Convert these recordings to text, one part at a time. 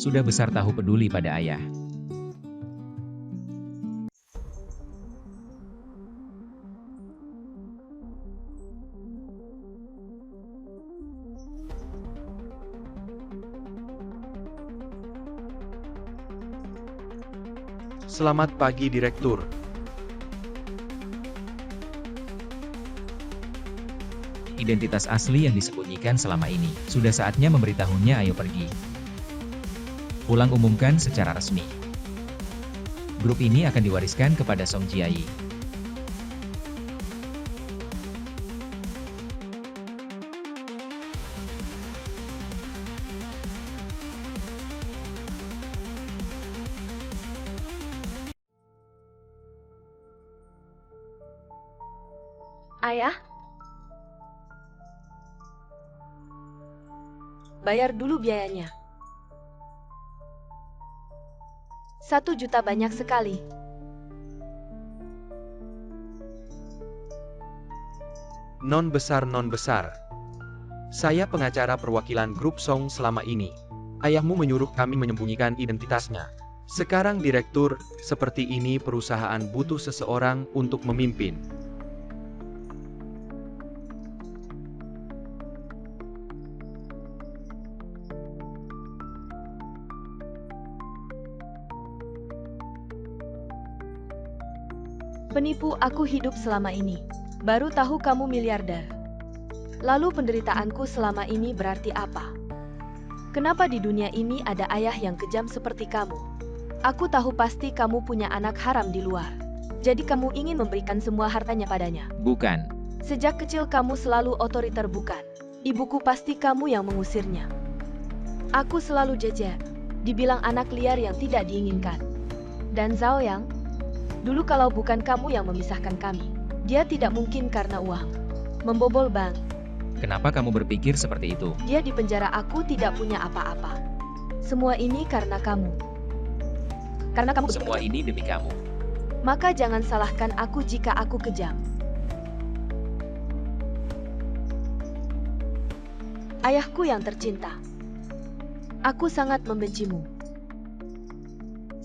Sudah besar tahu peduli pada ayah. Selamat pagi, Direktur. Identitas asli yang disembunyikan selama ini. Sudah saatnya memberitahunya, ayo pergi. Pulang umumkan secara resmi. Grup ini akan diwariskan kepada Song Jiayi. Ayah? Bayar dulu biayanya. 1 juta banyak sekali. Non besar. Saya pengacara perwakilan grup Song selama ini. Ayahmu menyuruh kami menyembunyikan identitasnya. Sekarang Direktur, seperti ini perusahaan butuh seseorang untuk memimpin. Penipu, aku hidup selama ini. Baru tahu kamu miliarder. Lalu penderitaanku selama ini berarti apa? Kenapa di dunia ini ada ayah yang kejam seperti kamu? Aku tahu pasti kamu punya anak haram di luar. Jadi kamu ingin memberikan semua hartanya padanya. Bukan. Sejak kecil kamu selalu otoriter, bukan? Ibuku pasti kamu yang mengusirnya. Aku selalu jejer, dibilang anak liar yang tidak diinginkan. Dan Zhao Yang, dulu kalau bukan kamu yang memisahkan kami, dia tidak mungkin karena uang. Membobol bank. Kenapa kamu berpikir seperti itu? Dia di penjara, aku tidak punya apa-apa. Semua ini karena kamu. Karena kamu Semua ini demi kamu. Maka jangan salahkan aku jika aku kejam. Ayahku yang tercinta. Aku sangat membencimu.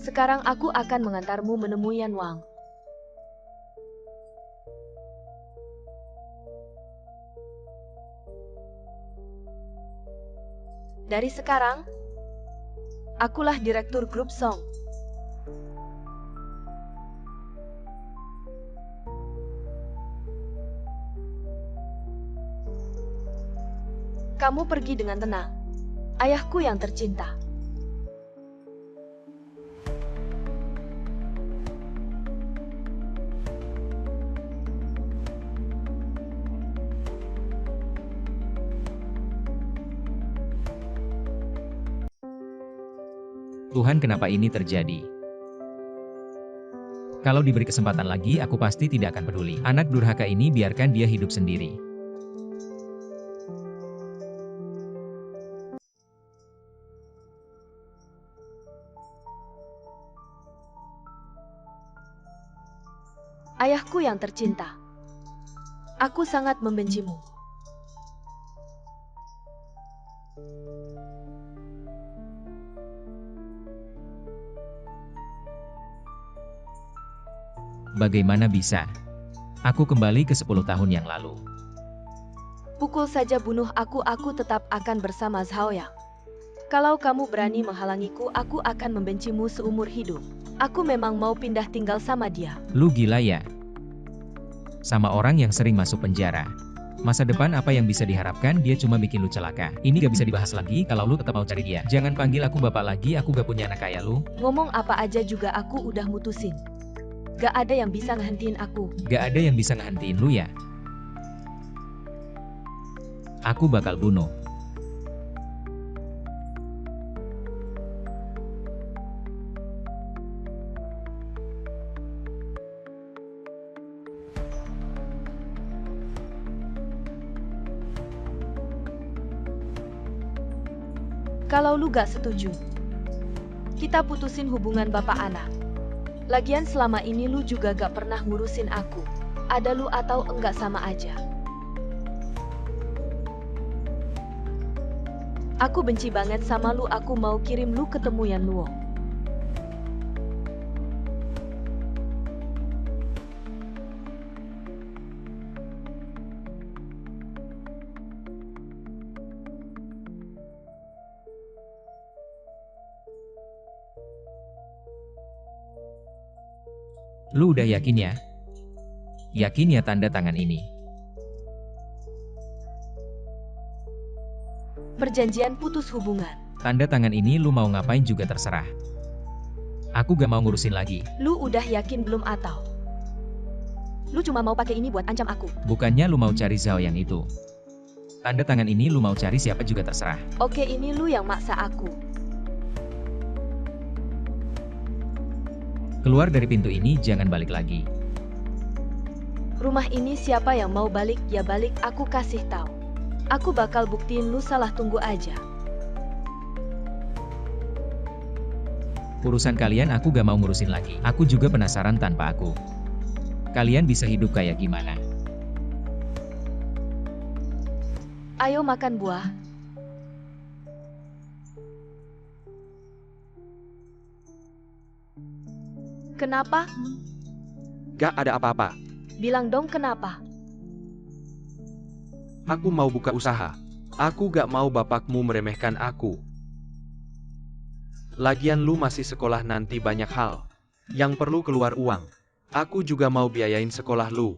Sekarang aku akan mengantarmu menemui Yan Wang. Dari sekarang, akulah direktur grup Song. Kamu pergi dengan tenang. Ayahku yang tercinta. Tuhan, kenapa ini terjadi? Kalau diberi kesempatan lagi, aku pasti tidak akan peduli. Anak durhaka ini biarkan dia hidup sendiri. Ayahku yang tercinta. Aku sangat membencimu. Bagaimana bisa? Aku kembali ke 10 tahun yang lalu. Pukul saja, bunuh aku tetap akan bersama Zhao Yang. Kalau kamu berani menghalangiku, aku akan membencimu seumur hidup. Aku memang mau pindah tinggal sama dia. Lu gila ya? Sama orang yang sering masuk penjara. Masa depan apa yang bisa diharapkan, dia cuma bikin lu celaka. Ini gak bisa dibahas lagi kalau lu tetap mau cari dia. Jangan panggil aku bapak lagi, aku gak punya anak kayak lu. Ngomong apa aja juga aku udah mutusin. Gak ada yang bisa ngehentiin aku. Gak ada yang bisa ngehentiin lu ya? Aku bakal bunuh. Kalau lu gak setuju, kita putusin hubungan bapak anak. Lagian selama ini lu juga gak pernah ngurusin aku. Ada lu atau enggak sama aja. Aku benci banget sama lu, aku mau kirim lu ketemu Yan Luo. Lu udah yakin ya? Yakin ya tanda tangan ini? Perjanjian putus hubungan. Tanda tangan ini lu mau ngapain juga terserah. Aku gak mau ngurusin lagi. Lu udah yakin belum atau? Lu cuma mau pakai ini buat ancam aku? Bukannya lu mau cari Zhao yang itu. Tanda tangan ini lu mau cari siapa juga terserah. Oke, ini lu yang maksa aku. Keluar dari pintu ini, jangan balik lagi. Rumah ini siapa yang mau balik, ya balik, aku kasih tahu. Aku bakal buktiin lu salah, tunggu aja. Urusan kalian aku gak mau ngurusin lagi. Aku juga penasaran tanpa aku. Kalian bisa hidup kayak gimana? Ayo makan buah. Kenapa? Gak ada apa-apa. Bilang dong kenapa? Aku mau buka usaha. Aku gak mau bapakmu meremehkan aku. Lagian lu masih sekolah, nanti banyak hal yang perlu keluar uang. Aku juga mau biayain sekolah lu.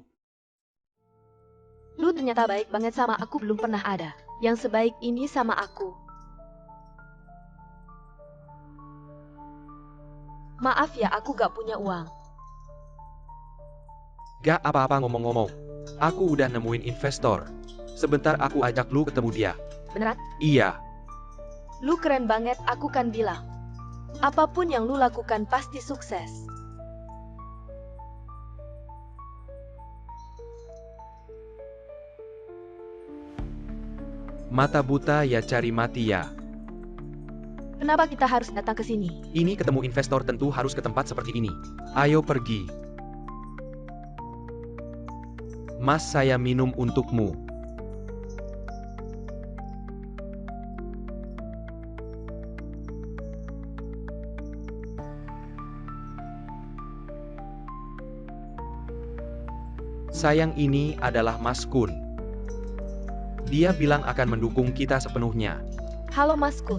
Lu ternyata baik banget sama aku, belum pernah ada yang sebaik ini sama aku. Maaf ya, aku gak punya uang. Gak apa-apa, ngomong-ngomong. Aku udah nemuin investor. Sebentar aku ajak lu ketemu dia. Beneran? Iya. Lu keren banget, aku kan bilang. Apapun yang lu lakukan pasti sukses. Mata buta ya cari mati ya. Kenapa kita harus datang ke sini? Ini ketemu investor tentu harus ke tempat seperti ini. Ayo pergi. Mas, saya minum untukmu. Sayang, ini adalah Mas Kun. Dia bilang akan mendukung kita sepenuhnya. Halo Mas Kun.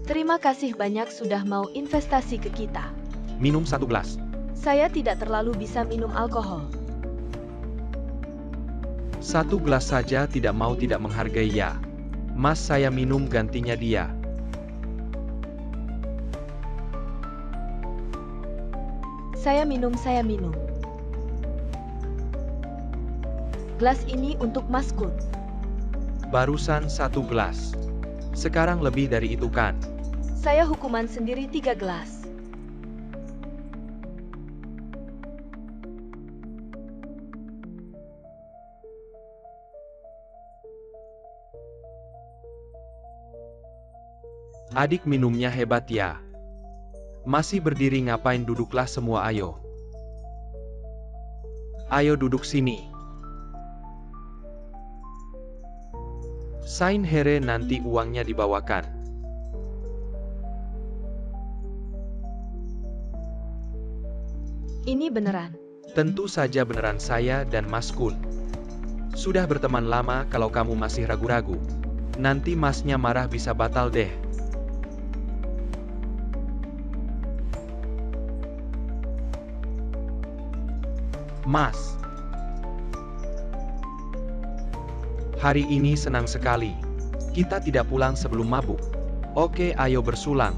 Terima kasih banyak sudah mau investasi ke kita. Minum 1 gelas. Saya tidak terlalu bisa minum alkohol. 1 gelas saja, tidak mau tidak menghargai ya. Mas, saya minum gantinya dia. Saya minum. Gelas ini untuk Mas Kun. Barusan 1 gelas. Sekarang lebih dari itu kan? Saya hukuman sendiri 3 gelas. Adik minumnya hebat ya. Masih berdiri ngapain, duduklah semua, ayo. Ayo duduk sini. Sign here, nanti uangnya dibawakan. Ini beneran. Tentu saja beneran, saya dan Mas Kun sudah berteman lama. Kalau kamu masih ragu-ragu, nanti masnya marah, bisa batal deh. Mas, hari ini senang sekali. Kita tidak pulang sebelum mabuk. Oke, ayo bersulang.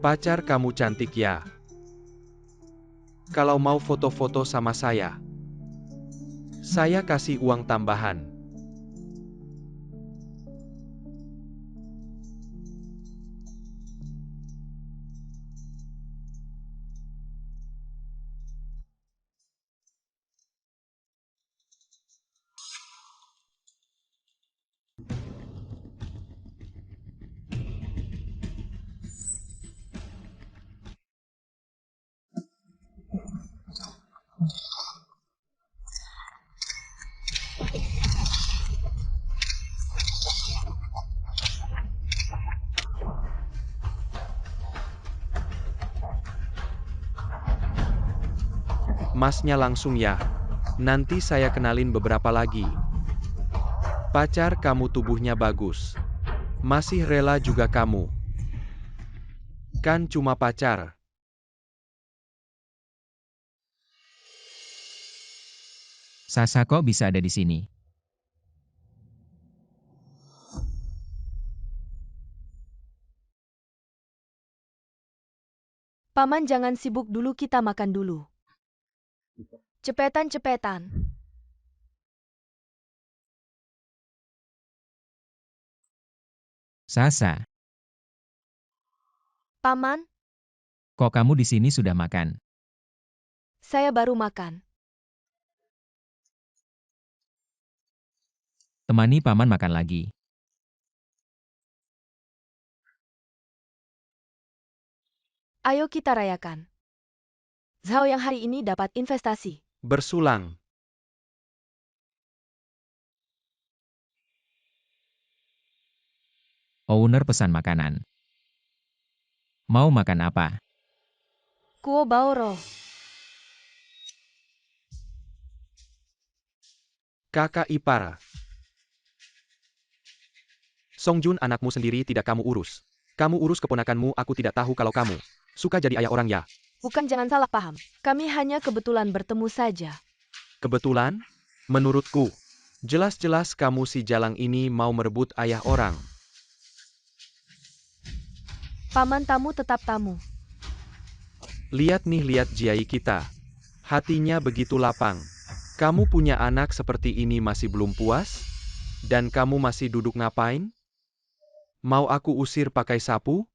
Pacar kamu cantik ya. Kalau mau foto-foto sama saya kasih uang tambahan. Masnya langsung ya. Nanti saya kenalin beberapa lagi. Pacar kamu tubuhnya bagus. Masih rela juga kamu. Kan cuma pacar. Sasa kok bisa ada di sini? Paman jangan sibuk dulu, kita makan dulu. Cepetan-cepetan. Sasa, Paman, kok kamu di sini sudah makan? saya baru makan. Temani paman makan lagi. Ayo kita rayakan. Zhao yang hari ini dapat investasi. Bersulang. Owner pesan makanan. Mau makan apa? Kuo Baoro. Kakak ipar. Songjun, anakmu sendiri tidak kamu urus. Kamu urus keponakanmu, aku tidak tahu kalau kamu suka jadi ayah orang ya. Bukan, jangan salah paham. Kami hanya kebetulan bertemu saja. Kebetulan? Menurutku, jelas-jelas kamu si Jalang ini mau merebut ayah orang. Paman, tamu tetap tamu. Lihat nih, lihat Jiai kita. Hatinya begitu lapang. Kamu punya anak seperti ini masih belum puas? Dan kamu masih duduk ngapain? Mau aku usir pakai sapu?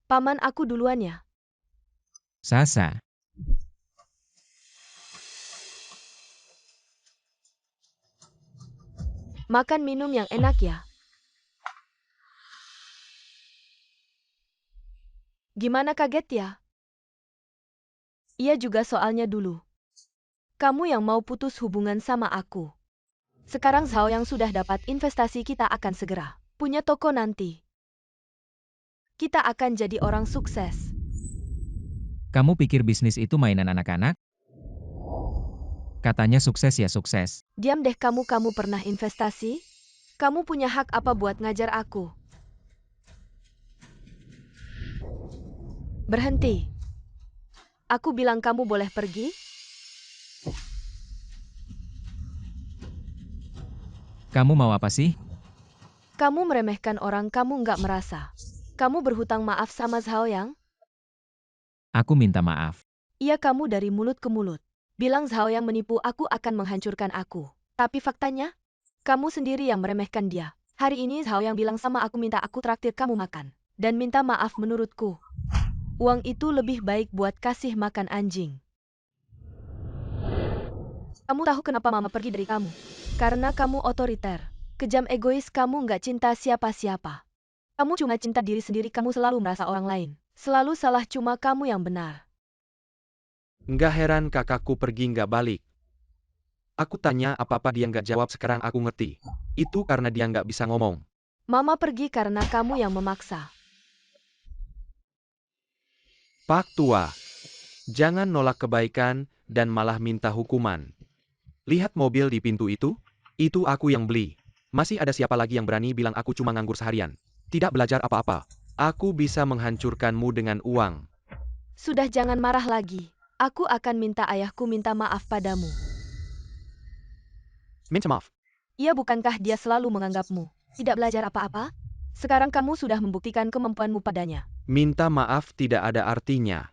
Paman, aku duluan ya. Sasa, Makan minum yang enak ya. Gimana, kaget ya? Iya juga, soalnya dulu kamu yang mau putus hubungan sama aku. Sekarang Zhao yang sudah dapat investasi, kita akan segera punya toko nanti. Kita akan jadi orang sukses. kamu pikir bisnis itu mainan anak-anak? Katanya sukses ya sukses. Diam deh kamu pernah investasi? Kamu punya hak apa buat ngajar aku? Berhenti. Aku bilang kamu boleh pergi? Kamu mau apa sih? Kamu meremehkan orang, kamu nggak merasa kamu berhutang maaf sama Zhao Yang? Aku minta maaf. Iya, kamu dari mulut ke mulut bilang Zhao Yang menipu aku, akan menghancurkan aku. Tapi faktanya, kamu sendiri yang meremehkan dia. Hari ini Zhao Yang bilang sama aku minta aku traktir kamu makan. Dan minta maaf, menurutku uang itu lebih baik buat kasih makan anjing. Kamu tahu kenapa mama pergi dari kamu? Karena kamu otoriter, kejam, egois, kamu nggak cinta siapa-siapa. Kamu cuma cinta diri sendiri, kamu selalu merasa orang lain selalu salah, cuma kamu yang benar. Nggak heran kakakku pergi nggak balik. Aku tanya apa-apa dia nggak jawab, sekarang aku ngerti. Itu karena dia nggak bisa ngomong. Mama pergi karena kamu yang memaksa. Pak tua, jangan nolak kebaikan dan malah minta hukuman. Lihat mobil di pintu itu aku yang beli. Masih ada siapa lagi yang berani bilang aku cuma nganggur seharian, tidak belajar apa-apa? Aku bisa menghancurkanmu dengan uang. Sudah, jangan marah lagi. Aku akan minta ayahku minta maaf padamu. Minta maaf. Iya, bukankah dia selalu menganggapmu tidak belajar apa-apa? Sekarang kamu sudah membuktikan kemampuanmu padanya. Minta maaf tidak ada artinya.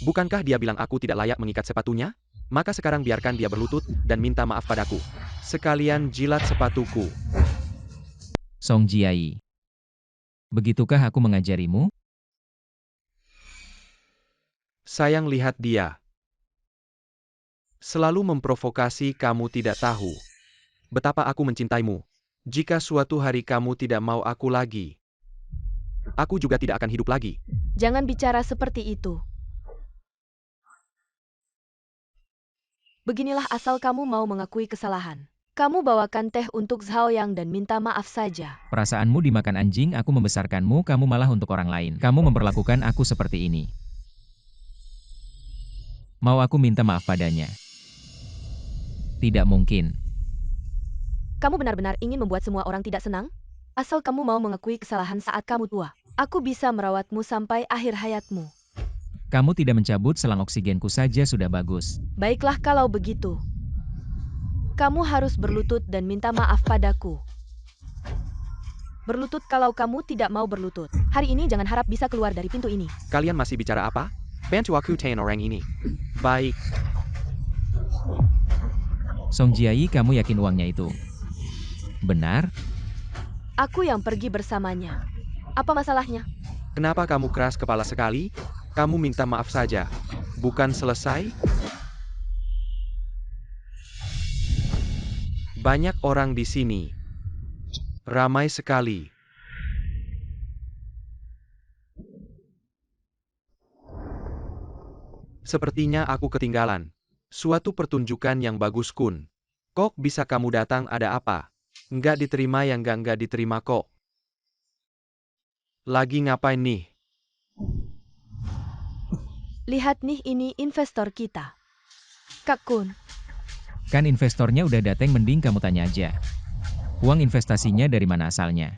Bukankah dia bilang aku tidak layak mengikat sepatunya? Maka sekarang biarkan dia berlutut dan minta maaf padaku. Sekalian jilat sepatuku. Song Jiai. Begitukah aku mengajarimu? Sayang, lihat dia. Selalu memprovokasi, kamu tidak tahu betapa aku mencintaimu. Jika suatu hari kamu tidak mau aku lagi, aku juga tidak akan hidup lagi. Jangan bicara seperti itu. Beginilah asal kamu mau mengakui kesalahan. Kamu bawakan teh untuk Zhao Yang dan minta maaf saja. Perasaanmu dimakan anjing, aku membesarkanmu, kamu malah untuk orang lain. Kamu memperlakukan aku seperti ini. Mau aku minta maaf padanya? Tidak mungkin. Kamu benar-benar ingin membuat semua orang tidak senang? Asal kamu mau mengakui kesalahan saat kamu tua. Aku bisa merawatmu sampai akhir hayatmu. Kamu tidak mencabut selang oksigenku saja sudah bagus. Baiklah kalau begitu. Kamu harus berlutut dan minta maaf padaku. Berlutut kalau kamu tidak mau berlutut. Hari ini jangan harap bisa keluar dari pintu ini. Kalian masih bicara apa? Bantu aku tain orang ini. Baik. Song Jiayi, kamu yakin uangnya itu benar? Aku yang pergi bersamanya. Apa masalahnya? Kenapa kamu keras kepala sekali? Kamu minta maaf saja. Bukan selesai? Banyak orang di sini. Ramai sekali. Sepertinya aku ketinggalan. Suatu pertunjukan yang bagus, Kun. Kok bisa kamu datang, ada apa? Nggak diterima yang nggak diterima kok. Lagi ngapain nih? Lihat nih, ini investor kita. Kak Kun, Kan investornya udah dateng, mending kamu tanya aja. Uang investasinya dari mana asalnya?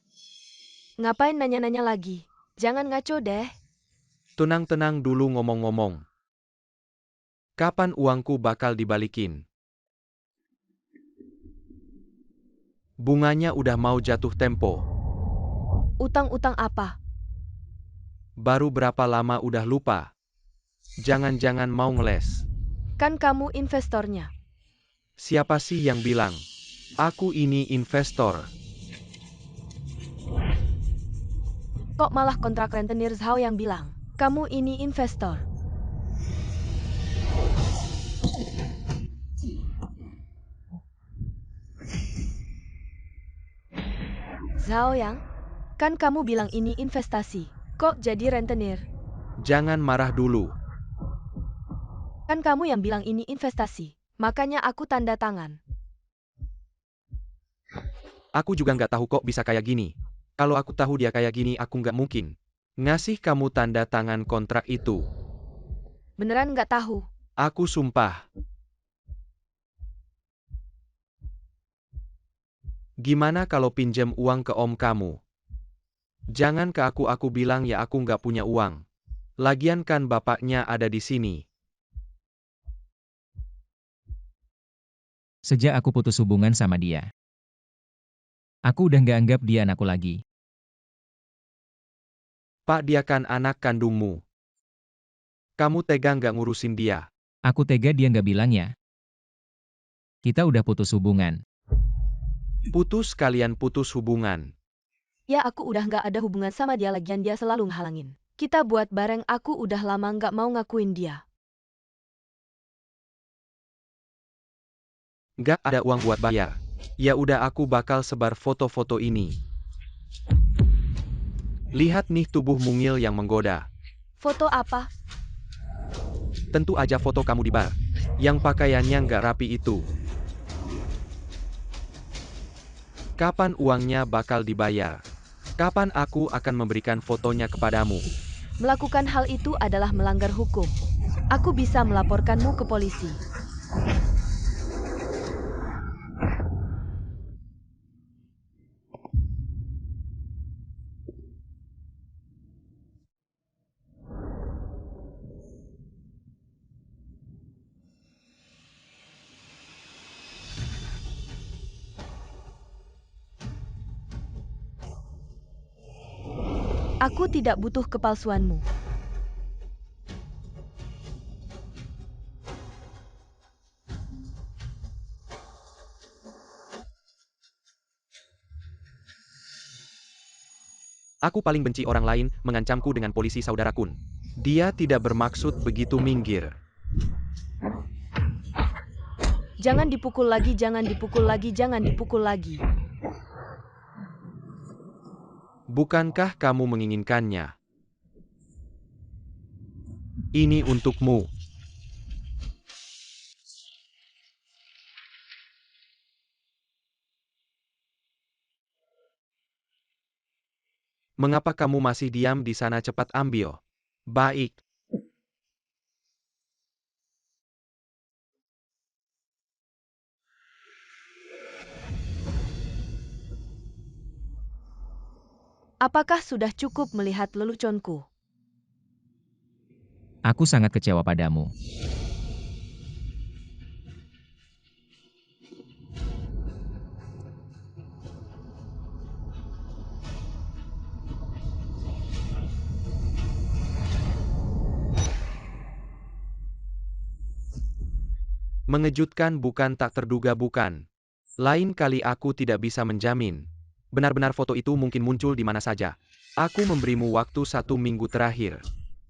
ngapain nanya-nanya lagi? Jangan ngaco deh. Tenang-tenang dulu ngomong-ngomong. Kapan uangku bakal dibalikin? Bunganya udah mau jatuh tempo. Utang-utang apa? Baru berapa lama udah lupa? Jangan-jangan mau ngeles. Kan kamu investornya. Siapa sih yang bilang? Aku ini investor. Kok malah kontrak rentenir Zhao yang bilang? Kamu ini investor. Zhao Yang, kan kamu bilang ini investasi. Kok jadi rentenir? Jangan marah dulu. Kan kamu yang bilang ini investasi. Makanya aku tanda tangan. Aku juga nggak tahu kok bisa kayak gini. Kalau aku tahu dia kayak gini, aku nggak mungkin ngasih kamu tanda tangan kontrak itu. Beneran nggak tahu? Aku sumpah. Gimana kalau pinjam uang ke om kamu? Jangan ke aku bilang ya aku nggak punya uang. Lagian kan bapaknya ada di sini. Sejak aku putus hubungan sama dia, aku udah nggak anggap dia anakku lagi. Pak, dia kan anak kandungmu. Kamu tega nggak ngurusin dia? Aku tega dia nggak bilang ya. Kita udah putus hubungan. Putus, kalian putus hubungan. Ya aku udah nggak ada hubungan sama dia, lagian dia selalu ngehalangin. Kita buat bareng, aku udah lama nggak mau ngakuin dia. Nggak ada uang buat bayar. Ya udah, aku bakal sebar foto-foto ini. Lihat nih tubuh mungil yang menggoda. Foto apa? Tentu aja foto kamu di bar. Yang pakaiannya nggak rapi itu. Kapan uangnya bakal dibayar? Kapan aku akan memberikan fotonya kepadamu? Melakukan hal itu adalah melanggar hukum. Aku bisa melaporkanmu ke polisi. Aku tidak butuh kepalsuanmu. Aku paling benci orang lain mengancamku dengan polisi, saudara Kun. Dia tidak bermaksud begitu, minggir. Jangan dipukul lagi, jangan dipukul lagi, jangan dipukul lagi. Bukankah kamu menginginkannya? Ini untukmu. Mengapa kamu masih diam di sana? Cepat ambil. Baik. Apakah sudah cukup melihat leluconku? Aku sangat kecewa padamu. Mengejutkan bukan, tak terduga bukan. Lain kali aku tidak bisa menjamin. Benar-benar foto itu mungkin muncul di mana saja. Aku memberimu waktu 1 minggu terakhir.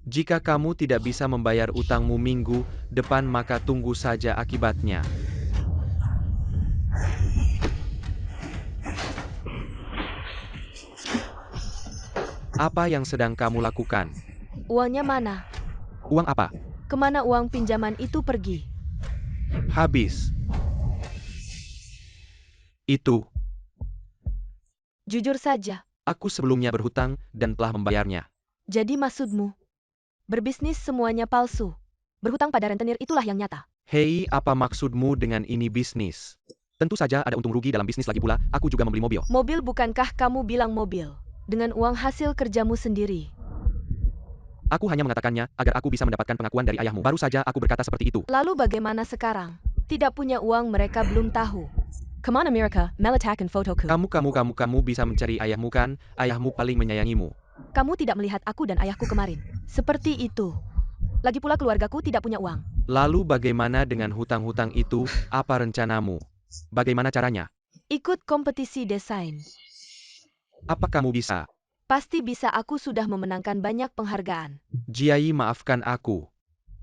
Jika kamu tidak bisa membayar utangmu minggu depan, maka tunggu saja akibatnya. Apa yang sedang kamu lakukan? Uangnya mana? Uang apa? Kemana uang pinjaman itu pergi? Habis. Itu. Jujur saja. Aku sebelumnya berhutang dan telah membayarnya. Jadi maksudmu? Berbisnis semuanya palsu. Berhutang pada rentenir itulah yang nyata. Hei, apa maksudmu dengan ini bisnis? Tentu saja ada untung rugi dalam bisnis, lagi pula, aku juga membeli mobil. Mobil, bukankah kamu bilang mobil? Dengan uang hasil kerjamu sendiri. Aku hanya mengatakannya agar aku bisa mendapatkan pengakuan dari ayahmu. Baru saja aku berkata seperti itu. Lalu bagaimana sekarang? Tidak punya uang, mereka belum tahu. Come on America, Melatak and fotoku. Kamu bisa mencari ayahmu kan? Ayahmu paling menyayangimu. Kamu tidak melihat aku dan ayahku kemarin. Seperti itu. Lagi pula keluargaku tidak punya uang. Lalu bagaimana dengan hutang-hutang itu? Apa rencanamu? Bagaimana caranya? Ikut kompetisi desain. Apa kamu bisa? Pasti bisa, aku sudah memenangkan banyak penghargaan. Jiai, maafkan aku.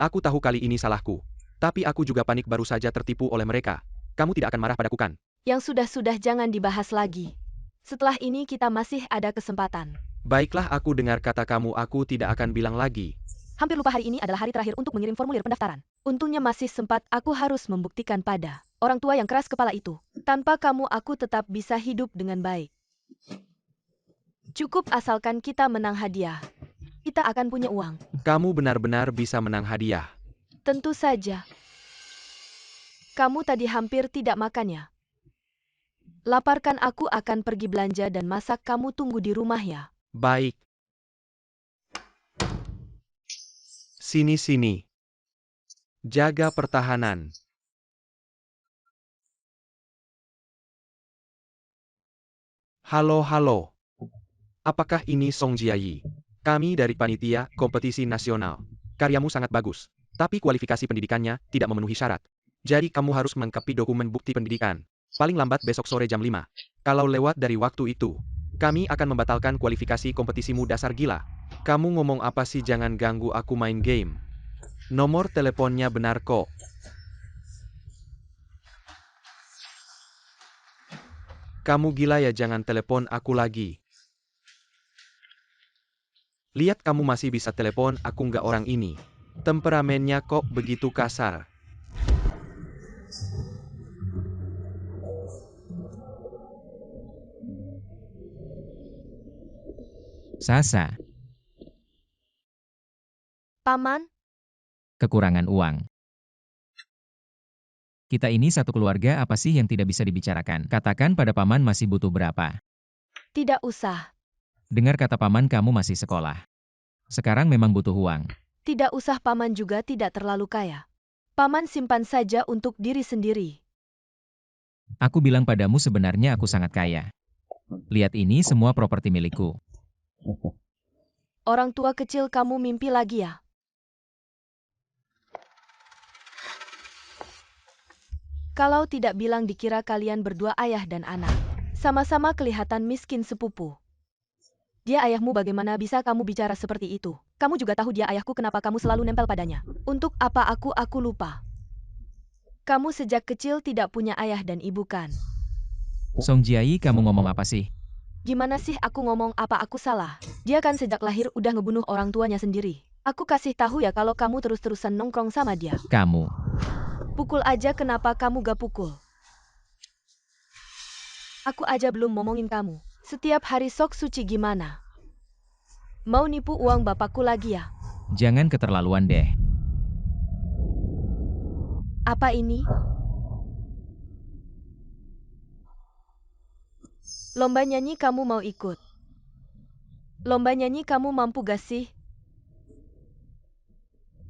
Aku tahu kali ini salahku. Tapi aku juga panik, baru saja tertipu oleh mereka. Kamu tidak akan marah padaku kan? Yang sudah-sudah jangan dibahas lagi. Setelah ini kita masih ada kesempatan. Baiklah, aku dengar kata kamu, aku tidak akan bilang lagi. Hampir lupa, hari ini adalah hari terakhir untuk mengirim formulir pendaftaran. Untungnya masih sempat, aku harus membuktikan pada orang tua yang keras kepala itu. Tanpa kamu aku tetap bisa hidup dengan baik. Cukup asalkan kita menang hadiah. Kita akan punya uang. Kamu benar-benar bisa menang hadiah. Tentu saja. Kamu tadi hampir tidak makan ya? Laparkan, aku akan pergi belanja dan masak, kamu tunggu di rumah ya. Baik. Sini. Jaga pertahanan. Halo. Apakah ini Song Jiayi? Kami dari panitia kompetisi nasional. Karyamu sangat bagus, tapi kualifikasi pendidikannya tidak memenuhi syarat. Jadi kamu harus melengkapi dokumen bukti pendidikan. Paling lambat besok sore jam 5. Kalau lewat dari waktu itu, kami akan membatalkan kualifikasi kompetisimu. Dasar gila. Kamu ngomong apa sih? Jangan ganggu aku main game. Nomor teleponnya benar kok. Kamu gila ya, jangan telepon aku lagi. Lihat, kamu masih bisa telepon aku nggak? Orang ini temperamennya kok begitu kasar. Sasa, Paman, kekurangan uang. Kita ini satu keluarga, apa sih yang tidak bisa dibicarakan? Katakan pada paman masih butuh berapa. tidak usah. Dengar kata paman, kamu masih sekolah. Sekarang memang butuh uang. Tidak usah, paman juga tidak terlalu kaya. Paman simpan saja untuk diri sendiri. Aku bilang padamu, sebenarnya aku sangat kaya. Lihat, ini semua properti milikku. Orang tua kecil kamu mimpi lagi ya? Kalau tidak bilang dikira kalian berdua ayah dan anak. Sama-sama kelihatan miskin sepupu. Dia ayahmu, bagaimana bisa kamu bicara seperti itu? Kamu juga tahu dia ayahku, kenapa kamu selalu nempel padanya? Untuk apa aku lupa. Kamu sejak kecil tidak punya ayah dan ibu kan? Song Jiayi, kamu ngomong apa sih? Gimana sih aku ngomong apa? Aku salah? Dia kan sejak lahir udah ngebunuh orang tuanya sendiri. Aku kasih tahu ya kalau kamu terus-terusan nongkrong sama dia. Kamu. Pukul aja, kenapa kamu gak pukul? Aku aja belum ngomongin kamu. Setiap hari sok suci gimana? Mau nipu uang bapakku lagi ya? Jangan keterlaluan deh. Apa ini? Lomba nyanyi kamu mau ikut? Lomba nyanyi kamu mampu gak sih?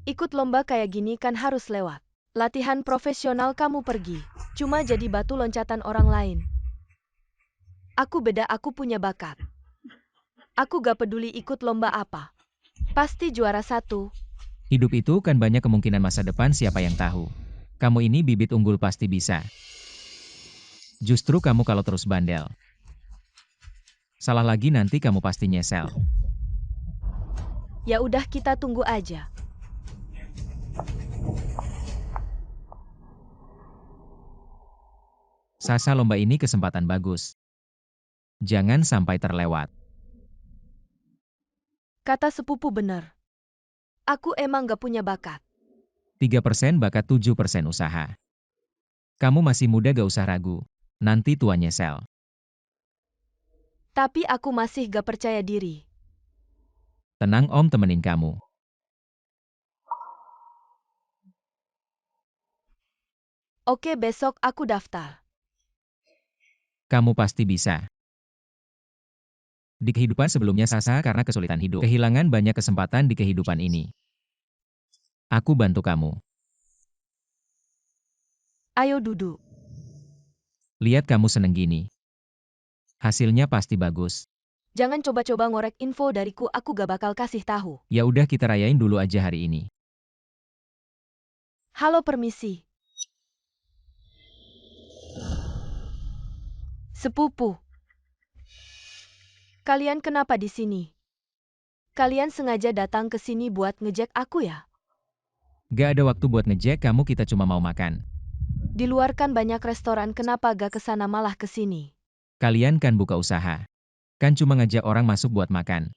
Ikut lomba kayak gini kan harus lewat. Latihan profesional kamu pergi. Cuma jadi batu loncatan orang lain. Aku beda, aku punya bakat. Aku gak peduli ikut lomba apa. Pasti juara 1. Hidup itu kan banyak kemungkinan masa depan, siapa yang tahu. Kamu ini bibit unggul, pasti bisa. Justru kamu kalau terus bandel. Salah lagi nanti kamu pasti nyesel. Ya udah, kita tunggu aja. Sasa, lomba ini kesempatan bagus. Jangan sampai terlewat. Kata sepupu bener. Aku emang gak punya bakat. 3% bakat, 7% usaha. Kamu masih muda, gak usah ragu. Nanti tua nyesel. Tapi aku masih gak percaya diri. Tenang, Om temenin kamu. Oke, besok aku daftar. Kamu pasti bisa. Di kehidupan sebelumnya Sasa karena kesulitan hidup, kehilangan banyak kesempatan di kehidupan ini. Aku bantu kamu. Ayo duduk. Lihat kamu seneng gini. Hasilnya pasti bagus. Jangan coba-coba ngorek info dariku, aku gak bakal kasih tahu. Ya udah, kita rayain dulu aja hari ini. Halo, permisi. Sepupu. Kalian kenapa di sini? Kalian sengaja datang ke sini buat ngejek aku ya? Gak ada waktu buat ngejek kamu, kita cuma mau makan. Di luar kan banyak restoran, kenapa gak kesana malah ke sini? Kalian kan buka usaha. Kan cuma ngajak orang masuk buat makan.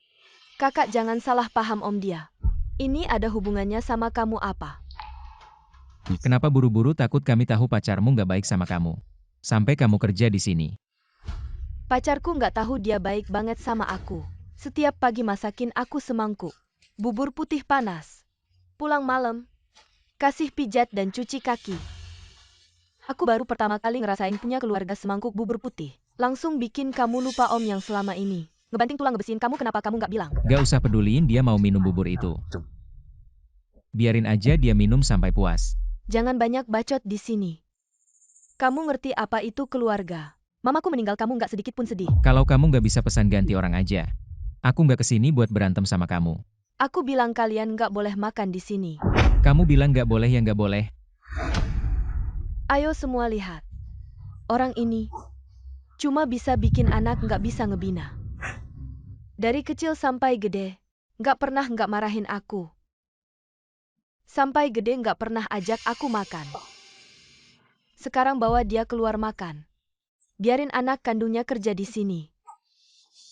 Kakak jangan salah paham Om dia. Ini ada hubungannya sama kamu apa? Kenapa buru-buru, takut kami tahu pacarmu gak baik sama kamu. Sampai kamu kerja di sini. Pacarku gak tahu dia baik banget sama aku. Setiap pagi masakin aku semangkuk bubur putih panas. Pulang malam, kasih pijat dan cuci kaki. Aku baru pertama kali ngerasain punya keluarga semangkuk bubur putih. Langsung bikin kamu lupa Om yang selama ini ngebanting tulang ngebersihin kamu, kenapa kamu gak bilang? Gak usah peduliin dia mau minum bubur itu. Biarin aja dia minum sampai puas. Jangan banyak bacot di sini. Kamu ngerti apa itu keluarga? Mamaku meninggal, kamu gak sedikit pun sedih. Kalau kamu gak bisa pesan ganti orang aja. Aku gak kesini buat berantem sama kamu. Aku bilang kalian gak boleh makan di sini. Kamu bilang gak boleh, ya gak boleh. Ayo semua lihat. Orang ini cuma bisa bikin anak gak bisa ngebina. Dari kecil sampai gede, gak pernah gak marahin aku. Sampai gede gak pernah ajak aku makan. Sekarang bawa dia keluar makan. Biarin anak kandungnya kerja di sini.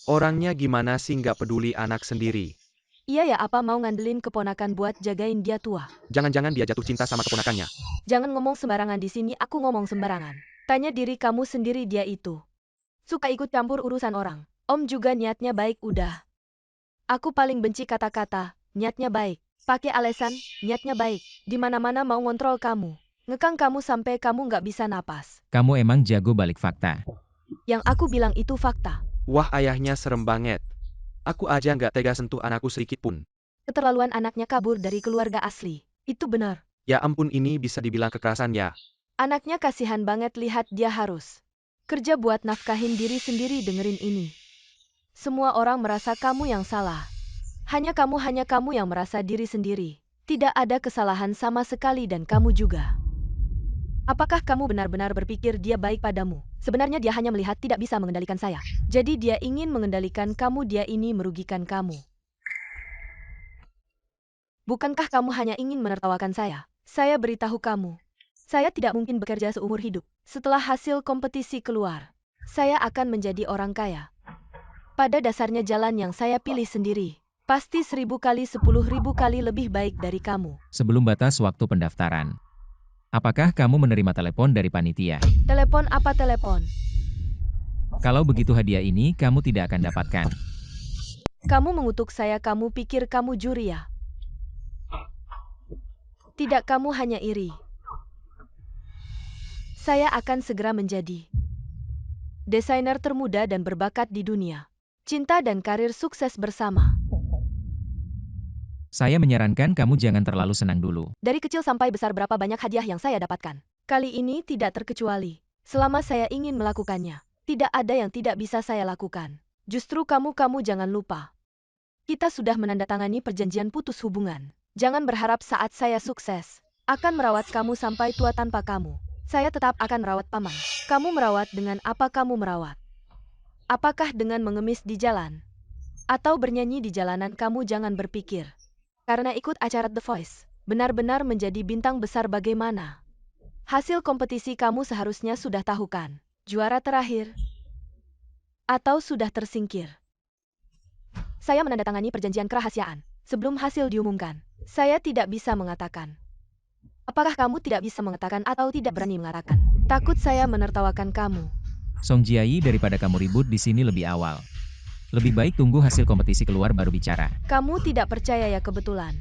Orangnya gimana sih, nggak peduli anak sendiri? Iya ya, apa mau ngandelin keponakan buat jagain dia tua? Jangan-jangan dia jatuh cinta sama keponakannya. Jangan ngomong sembarangan di sini, aku ngomong sembarangan. Tanya diri kamu sendiri, dia itu suka ikut campur urusan orang. Om juga niatnya baik udah. Aku paling benci kata-kata niatnya baik. Pakai alasan niatnya baik. Di mana-mana mau ngontrol kamu. Ngekang kamu sampai kamu nggak bisa napas. Kamu emang jago balik fakta. Yang aku bilang itu fakta. Wah, ayahnya serem banget. Aku aja nggak tega sentuh anakku sedikit pun. Keterlaluan, anaknya kabur dari keluarga asli. Itu benar. Ya ampun, ini bisa dibilang kekerasan ya. Anaknya kasihan banget, lihat dia harus kerja buat nafkahin diri sendiri. Dengerin ini. Semua orang merasa kamu yang salah. Hanya kamu yang merasa diri sendiri. Tidak ada kesalahan sama sekali dan kamu juga. Apakah kamu benar-benar berpikir dia baik padamu? Sebenarnya dia hanya melihat tidak bisa mengendalikan saya. Jadi dia ingin mengendalikan kamu, dia ini merugikan kamu. Bukankah kamu hanya ingin menertawakan saya? Saya beritahu kamu. Saya tidak mungkin bekerja seumur hidup. Setelah hasil kompetisi keluar, saya akan menjadi orang kaya. Pada dasarnya jalan yang saya pilih sendiri. Pasti 1000 kali 10.000 kali lebih baik dari kamu. Sebelum batas waktu pendaftaran. Apakah kamu menerima telepon dari panitia? Telepon apa telepon? Kalau begitu hadiah ini kamu tidak akan dapatkan. Kamu mengutuk saya, kamu pikir kamu juri ya? Tidak, kamu hanya iri. Saya akan segera menjadi desainer termuda dan berbakat di dunia. Cinta dan karir sukses bersama. Saya menyarankan kamu jangan terlalu senang dulu. Dari kecil sampai besar berapa banyak hadiah yang saya dapatkan. Kali ini tidak terkecuali. Selama saya ingin melakukannya, tidak ada yang tidak bisa saya lakukan. Justru kamu jangan lupa. Kita sudah menandatangani perjanjian putus hubungan. Jangan berharap saat saya sukses, akan merawat kamu sampai tua tanpa kamu. Saya tetap akan merawat paman. Kamu merawat dengan apa kamu merawat? Apakah dengan mengemis di jalan? Atau bernyanyi di jalanan? Kamu jangan berpikir. Karena ikut acara The Voice, benar-benar menjadi bintang besar bagaimana? Hasil kompetisi kamu seharusnya sudah tahu kan? Juara terakhir? Atau sudah tersingkir? Saya menandatangani perjanjian kerahasiaan sebelum hasil diumumkan. Saya tidak bisa mengatakan. Apakah kamu tidak bisa mengatakan atau tidak berani mengatakan? Takut saya menertawakan kamu. Song Jiayi, daripada kamu ribut di sini lebih awal. Lebih baik tunggu hasil kompetisi keluar baru bicara. Kamu tidak percaya ya kebetulan.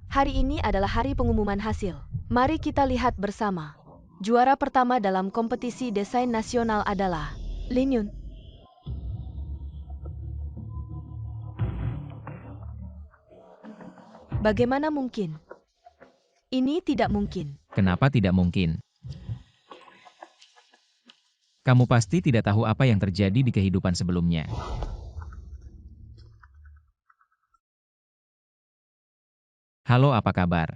Hari ini adalah hari pengumuman hasil. Mari kita lihat bersama. Juara pertama dalam kompetisi desain nasional adalah Lin Yun. Bagaimana mungkin? Ini tidak mungkin. Kenapa tidak mungkin? Kamu pasti tidak tahu apa yang terjadi di kehidupan sebelumnya. Halo, apa kabar?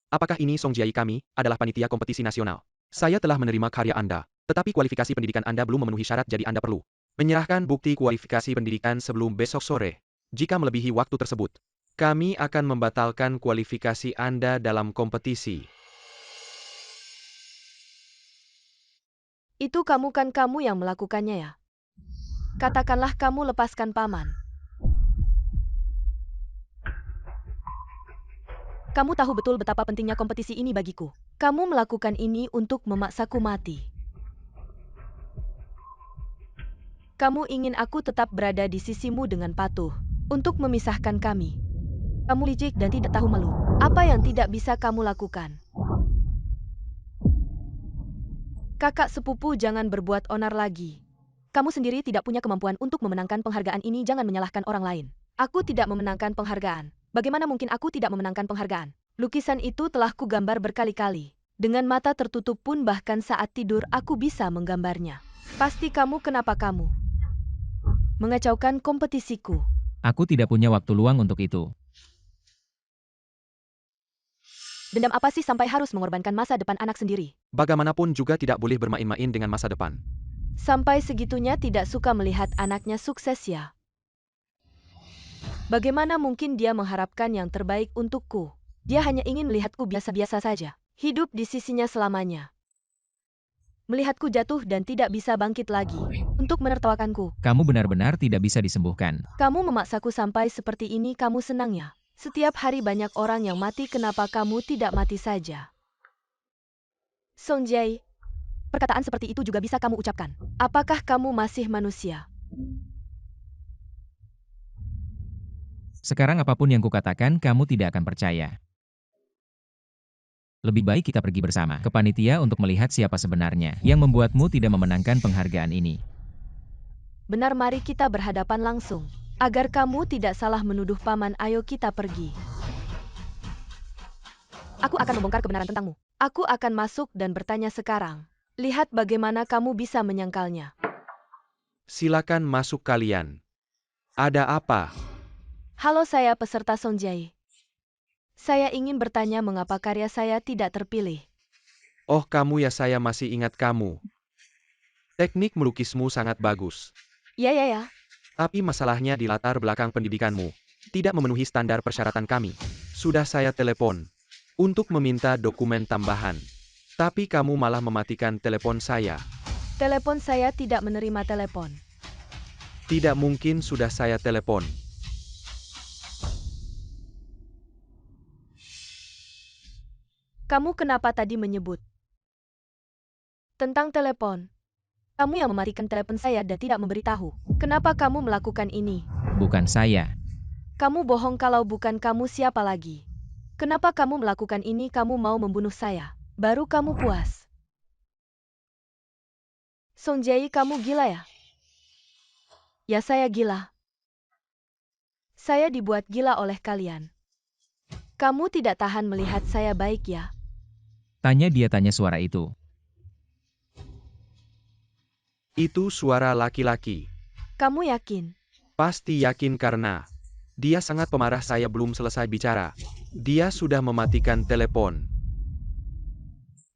Apakah ini Song Jiayi? Kami adalah panitia kompetisi nasional. Saya telah menerima karya Anda, tetapi kualifikasi pendidikan Anda belum memenuhi syarat, jadi Anda perlu menyerahkan bukti kualifikasi pendidikan sebelum besok sore. Jika melebihi waktu tersebut, kami akan membatalkan kualifikasi Anda dalam kompetisi. Itu kamu yang melakukannya ya? Katakanlah kamu lepaskan paman. Kamu tahu betul betapa pentingnya kompetisi ini bagiku. Kamu melakukan ini untuk memaksaku mati. Kamu ingin aku tetap berada di sisimu dengan patuh, untuk memisahkan kami. Kamu licik dan tidak tahu malu. Apa yang tidak bisa kamu lakukan? Kakak sepupu, jangan berbuat onar lagi. Kamu sendiri tidak punya kemampuan untuk memenangkan penghargaan ini, jangan menyalahkan orang lain. Aku tidak memenangkan penghargaan. Bagaimana mungkin aku tidak memenangkan penghargaan? Lukisan itu telah kugambar berkali-kali. Dengan mata tertutup pun, bahkan saat tidur aku bisa menggambarnya. Pasti kamu, kenapa kamu mengacaukan kompetisiku? Aku tidak punya waktu luang untuk itu. Dendam apa sih sampai harus mengorbankan masa depan anak sendiri? Bagaimanapun juga tidak boleh bermain-main dengan masa depan. Sampai segitunya tidak suka melihat anaknya sukses ya? Bagaimana mungkin dia mengharapkan yang terbaik untukku? Dia hanya ingin melihatku biasa-biasa saja. Hidup di sisinya selamanya. Melihatku jatuh dan tidak bisa bangkit lagi. Untuk menertawakanku. Kamu benar-benar tidak bisa disembuhkan. Kamu memaksaku sampai seperti ini, kamu senang ya? Setiap hari banyak orang yang mati, kenapa kamu tidak mati saja? Song Jiayi, perkataan seperti itu juga bisa kamu ucapkan. Apakah kamu masih manusia? Sekarang apapun yang kukatakan, kamu tidak akan percaya. Lebih baik kita pergi bersama ke panitia untuk melihat siapa sebenarnya yang membuatmu tidak memenangkan penghargaan ini. Benar, mari kita berhadapan langsung. Agar kamu tidak salah menuduh paman, ayo kita pergi. Aku akan membongkar kebenaran tentangmu. Aku akan masuk dan bertanya sekarang. Lihat bagaimana kamu bisa menyangkalnya. Silakan masuk kalian. Ada apa? Halo, saya peserta Song Jiayi. Saya ingin bertanya mengapa karya saya tidak terpilih. Oh, kamu ya, saya masih ingat kamu. Teknik melukismu sangat bagus. Ya. Tapi masalahnya di latar belakang pendidikanmu. Tidak memenuhi standar persyaratan kami. Sudah saya telepon untuk meminta dokumen tambahan. Tapi kamu malah mematikan telepon saya. Telepon saya tidak menerima telepon. Tidak mungkin, sudah saya telepon. Kamu kenapa tadi menyebut tentang telepon? Kamu yang mematikan telepon saya dan tidak memberitahu. Kenapa kamu melakukan ini? Bukan saya. Kamu bohong. Kalau bukan kamu, siapa lagi? Kenapa kamu melakukan ini? Kamu mau membunuh saya. Baru kamu puas. Song Jae, kamu gila ya? Ya, saya gila. Saya dibuat gila oleh kalian. Kamu tidak tahan melihat saya baik ya? Tanya suara itu. Itu suara laki-laki. Kamu yakin? Pasti yakin karena dia sangat pemarah. Saya belum selesai bicara. Dia sudah mematikan telepon.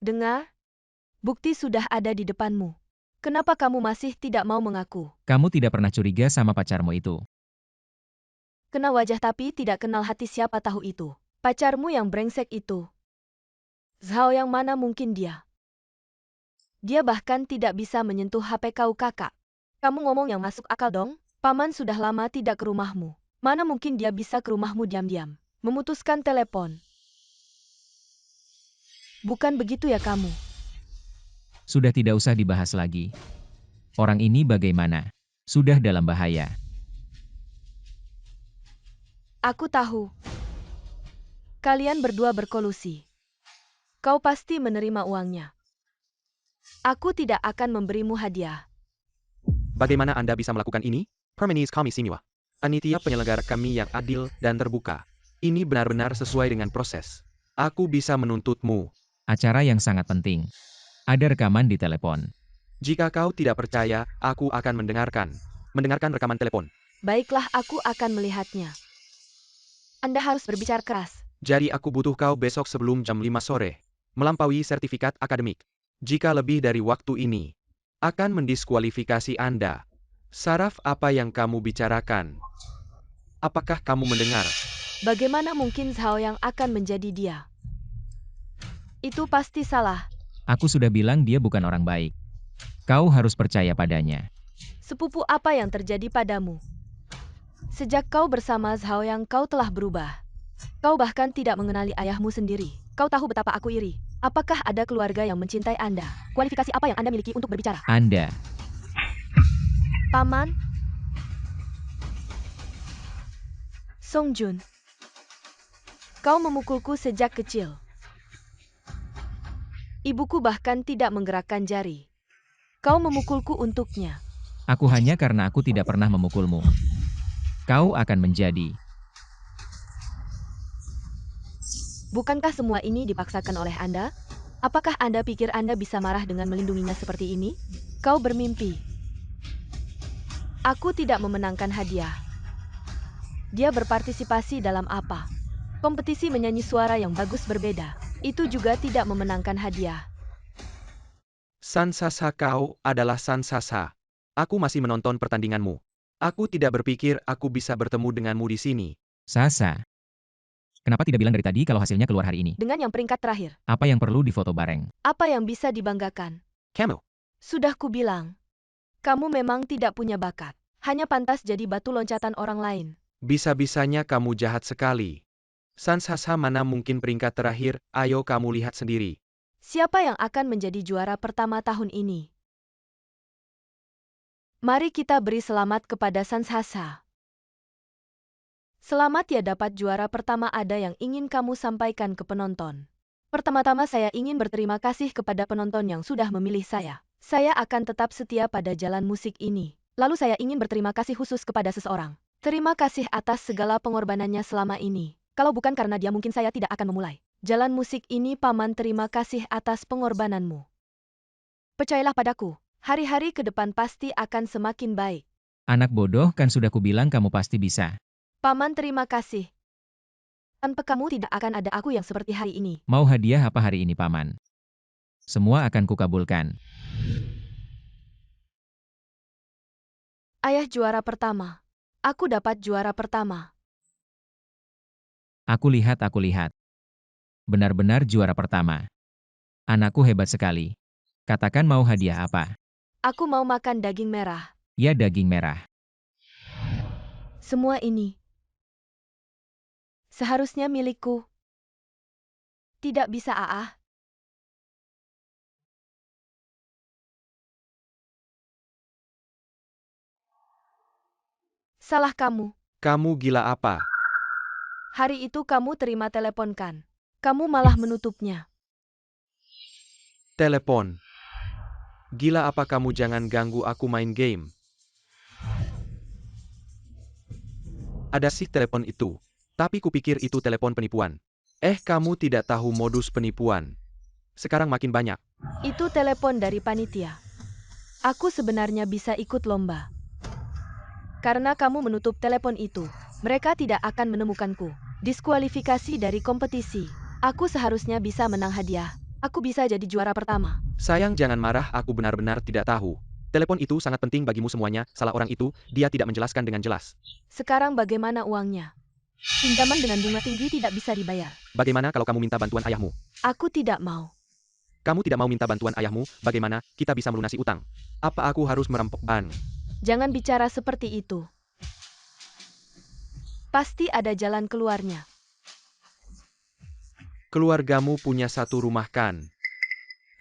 Dengar? Bukti sudah ada di depanmu. Kenapa kamu masih tidak mau mengaku? Kamu tidak pernah curiga sama pacarmu itu. Kenal wajah tapi tidak kenal hati, siapa tahu itu. Pacarmu yang brengsek itu. Zhao yang mana mungkin dia? Dia bahkan tidak bisa menyentuh HP kau, kakak. Kamu ngomong yang masuk akal dong. Paman sudah lama tidak ke rumahmu. Mana mungkin dia bisa ke rumahmu diam-diam. Memutuskan telepon. Bukan begitu ya kamu? Sudah tidak usah dibahas lagi. Orang ini bagaimana? Sudah dalam bahaya. Aku tahu. Kalian berdua berkolusi. Kau pasti menerima uangnya. Aku tidak akan memberimu hadiah. Bagaimana Anda bisa melakukan ini? Hermenes kami Simiwa. Panitia penyelenggara kami yang adil dan terbuka. Ini benar-benar sesuai dengan proses. Aku bisa menuntutmu. Acara yang sangat penting. Ada rekaman di telepon. Jika kau tidak percaya, aku akan mendengarkan rekaman telepon. Baiklah, aku akan melihatnya. Anda harus berbicara keras. Jadi aku butuh kau besok sebelum jam 5 sore. Melampaui sertifikat akademik. Jika lebih dari waktu ini, akan mendiskualifikasi Anda. Saraf apa yang kamu bicarakan? Apakah kamu mendengar? Bagaimana mungkin Zhao yang akan menjadi dia? Itu pasti salah. Aku sudah bilang dia bukan orang baik. Kau harus percaya padanya. Sepupu apa yang terjadi padamu? Sejak kau bersama Zhao yang kau telah berubah. Kau bahkan tidak mengenali ayahmu sendiri. Kau tahu betapa aku iri. Apakah ada keluarga yang mencintai Anda? Kualifikasi apa yang Anda miliki untuk berbicara? Anda. Paman? Song Jun. Kau memukulku sejak kecil. Ibuku bahkan tidak menggerakkan jari. Kau memukulku untuknya. Aku hanya karena aku tidak pernah memukulmu. Kau akan menjadi. Bukankah semua ini dipaksakan oleh Anda? Apakah Anda pikir Anda bisa marah dengan melindunginya seperti ini? Kau bermimpi. Aku tidak memenangkan hadiah. Dia berpartisipasi dalam apa? Kompetisi menyanyi suara yang bagus berbeda. Itu juga tidak memenangkan hadiah. Sansasa, kau adalah Sansasa. Aku masih menonton pertandinganmu. Aku tidak berpikir aku bisa bertemu denganmu di sini. Sasa. Kenapa tidak bilang dari tadi kalau hasilnya keluar hari ini? Dengan yang peringkat terakhir. Apa yang perlu difoto bareng? Apa yang bisa dibanggakan? Kamu. Sudah kubilang. Kamu memang tidak punya bakat. Hanya pantas jadi batu loncatan orang lain. Bisa-bisanya kamu jahat sekali. Sansasa mana mungkin peringkat terakhir, ayo kamu lihat sendiri. Siapa yang akan menjadi juara pertama tahun ini? Mari kita beri selamat kepada Sansasa. Selamat ya dapat juara pertama. Ada yang ingin kamu sampaikan ke penonton? Pertama-tama saya ingin berterima kasih kepada penonton yang sudah memilih saya. Saya akan tetap setia pada jalan musik ini. Lalu saya ingin berterima kasih khusus kepada seseorang. Terima kasih atas segala pengorbanannya selama ini. Kalau bukan karena dia mungkin saya tidak akan memulai jalan musik ini. Paman, terima kasih atas pengorbananmu. Percayalah padaku, hari-hari ke depan pasti akan semakin baik. Anak bodoh, kan sudah kubilang kamu pasti bisa. Paman, terima kasih. Tanpa kamu tidak akan ada aku yang seperti hari ini. Mau hadiah apa hari ini, Paman? Semua akan kukabulkan. Ayah juara pertama. Aku dapat juara pertama. Aku lihat. Benar-benar juara pertama. Anakku hebat sekali. Katakan mau hadiah apa? Aku mau makan daging merah. Ya, daging merah. Semua ini seharusnya milikku. Tidak bisa, Aah. Salah kamu. Kamu gila apa? Hari itu kamu terima telepon kan? Kamu malah menutupnya. Telepon. Gila apa kamu, jangan ganggu aku main game. Ada sih telepon itu. Tapi kupikir itu telepon penipuan. Kamu tidak tahu modus penipuan. Sekarang makin banyak. Itu telepon dari panitia. Aku sebenarnya bisa ikut lomba. Karena kamu menutup telepon itu, mereka tidak akan menemukanku. Diskualifikasi dari kompetisi. Aku seharusnya bisa menang hadiah. Aku bisa jadi juara pertama. Sayang, jangan marah, aku benar-benar tidak tahu. Telepon itu sangat penting bagimu semuanya, salah orang itu, dia tidak menjelaskan dengan jelas. Sekarang bagaimana uangnya? Pinjaman dengan bunga tinggi tidak bisa dibayar. Bagaimana kalau kamu minta bantuan ayahmu? Aku tidak mau. Kamu tidak mau minta bantuan ayahmu, bagaimana kita bisa melunasi utang? Apa aku harus merampok bank? Jangan bicara seperti itu. Pasti ada jalan keluarnya. Keluargamu punya satu rumah kan?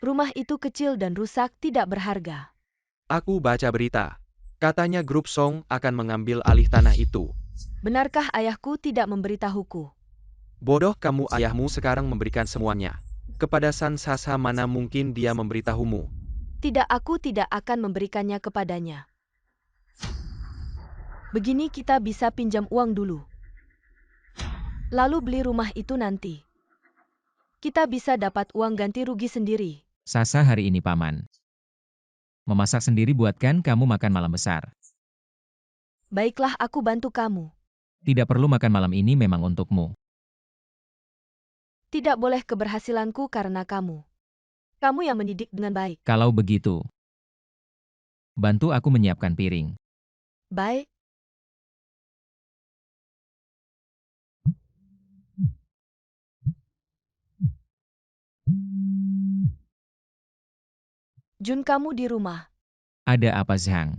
Rumah itu kecil dan rusak, tidak berharga. Aku baca berita. Katanya grup Song akan mengambil alih tanah itu. Benarkah ayahku tidak memberitahuku? Bodoh kamu, ayahmu sekarang memberikan semuanya. Kepada San Sasa mana mungkin dia memberitahumu? Tidak, aku tidak akan memberikannya kepadanya. Begini, kita bisa pinjam uang dulu. Lalu beli rumah itu nanti. Kita bisa dapat uang ganti rugi sendiri. Sasa hari ini paman. Memasak sendiri buatkan kamu makan malam besar. Baiklah, aku bantu kamu. Tidak perlu makan malam ini memang untukmu. Tidak boleh keberhasilanku karena kamu. Kamu yang mendidik dengan baik. Kalau begitu, bantu aku menyiapkan piring. Baik. Jun, kamu di rumah. Ada apa, Zhang?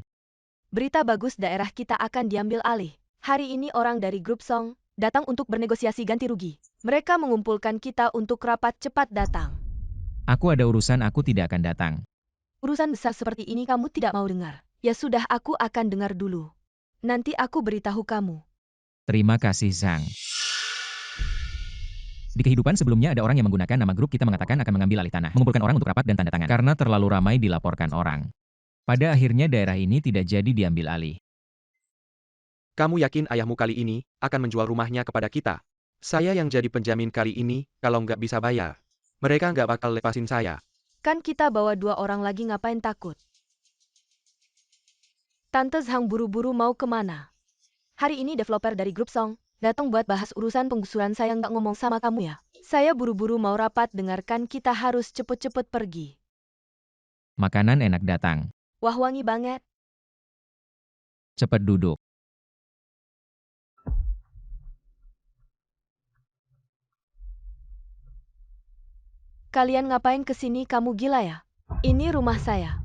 Berita bagus, daerah kita akan diambil alih. Hari ini orang dari grup Song datang untuk bernegosiasi ganti rugi. Mereka mengumpulkan kita untuk rapat, cepat datang. Aku ada urusan, aku tidak akan datang. Urusan besar seperti ini kamu tidak mau dengar. Ya sudah, aku akan dengar dulu. Nanti aku beritahu kamu. Terima kasih, Zhang. Di kehidupan sebelumnya ada orang yang menggunakan nama grup kita mengatakan akan mengambil alih tanah, mengumpulkan orang untuk rapat dan tanda tangan. Karena terlalu ramai dilaporkan orang. Pada akhirnya daerah ini tidak jadi diambil alih. Kamu yakin ayahmu kali ini akan menjual rumahnya kepada kita? Saya yang jadi penjamin kali ini, kalau nggak bisa bayar. Mereka nggak bakal lepasin saya. Kan kita bawa 2 orang lagi, ngapain takut? Tante Zhang buru-buru mau kemana? Hari ini developer dari grup Song datang buat bahas urusan penggusuran. Saya nggak ngomong sama kamu ya. Saya buru-buru mau rapat, dengarkan, kita harus cepet-cepet pergi. Makanan enak datang. Wah, wangi banget. Cepat duduk. Kalian ngapain kesini, kamu gila ya? Ini rumah saya.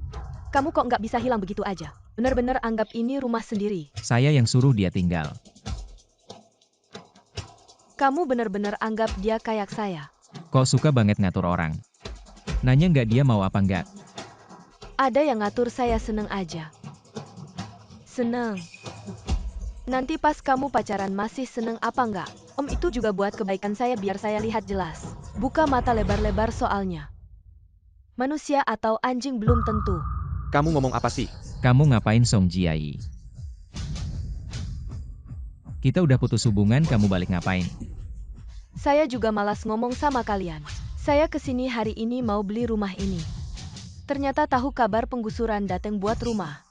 Kamu kok nggak bisa hilang begitu aja? Bener-bener anggap ini rumah sendiri. Saya yang suruh dia tinggal. Kamu bener-bener anggap dia kayak saya. Kok suka banget ngatur orang? Nanya nggak dia mau apa nggak? Ada yang ngatur saya, seneng aja. Seneng. Nanti pas kamu pacaran masih seneng apa nggak? Om itu juga buat kebaikan saya biar saya lihat jelas. Buka mata lebar-lebar soalnya. Manusia atau anjing belum tentu. Kamu ngomong apa sih? Kamu ngapain, Song Jiai? Kita udah putus hubungan, kamu balik ngapain? Saya juga malas ngomong sama kalian. Saya kesini hari ini mau beli rumah ini. Ternyata tahu kabar penggusuran, dateng buat rumah.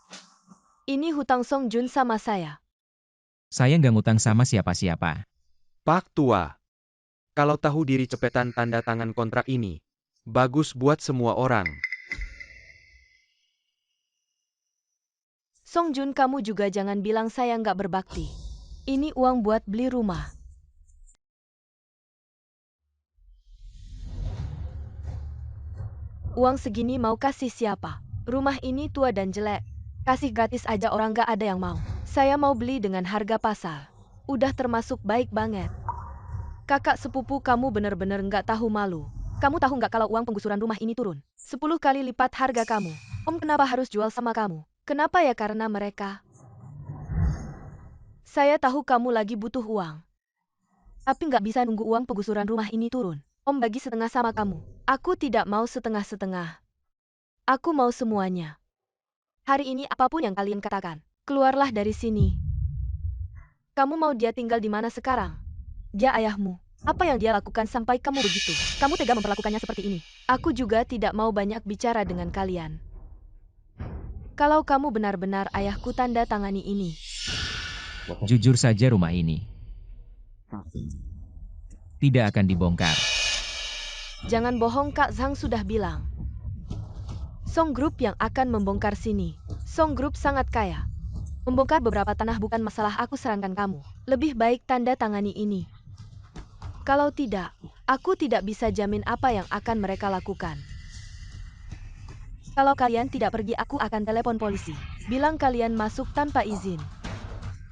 Ini hutang Song Jun sama saya. Saya nggak ngutang sama siapa-siapa. Pak Tua. Kalau tahu diri cepetan tanda tangan kontrak ini. Bagus buat semua orang. Song Jun, kamu juga jangan bilang saya nggak berbakti. Ini uang buat beli rumah. Uang segini mau kasih siapa? Rumah ini tua dan jelek. Kasih gratis aja orang nggak ada yang mau. Saya mau beli dengan harga pasar. Udah termasuk baik banget. Kakak sepupu kamu bener-bener nggak tahu malu. Kamu tahu nggak kalau uang penggusuran rumah ini turun 10 kali lipat harga kamu? Om kenapa harus jual sama kamu? Kenapa ya? Karena mereka Saya tahu kamu lagi butuh uang. Tapi nggak bisa nunggu uang penggusuran rumah ini turun. Om bagi setengah sama kamu. Aku tidak mau setengah-setengah. Aku mau semuanya. Hari ini apapun yang kalian katakan, keluarlah dari sini. Kamu mau dia tinggal di mana sekarang? Dia ayahmu. Apa yang dia lakukan sampai kamu begitu? Kamu tega memperlakukannya seperti ini. Aku juga tidak mau banyak bicara dengan kalian. Kalau kamu benar-benar ayahku, tanda tangani ini. Jujur saja rumah ini tidak akan dibongkar. Jangan bohong, Kak Zhang sudah bilang. Song Group yang akan membongkar sini. Song Group sangat kaya. Membongkar beberapa tanah bukan masalah, aku sarankan kamu. Lebih baik tanda tangani ini. Kalau tidak, aku tidak bisa jamin apa yang akan mereka lakukan. Kalau kalian tidak pergi, aku akan telepon polisi. Bilang kalian masuk tanpa izin.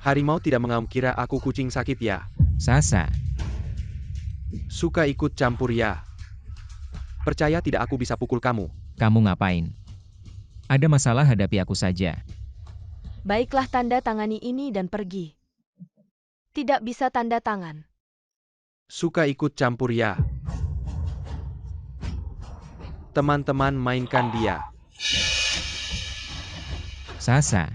Harimau tidak mengaum, kira aku kucing sakit ya. Sasa, Suka ikut campur ya. Percaya tidak, aku bisa pukul kamu. kamu ngapain? Ada masalah, hadapi aku saja. Baiklah, tanda tangani ini dan pergi. Tidak bisa tanda tangan. Suka ikut campur ya. Teman-teman, mainkan dia. Sasa,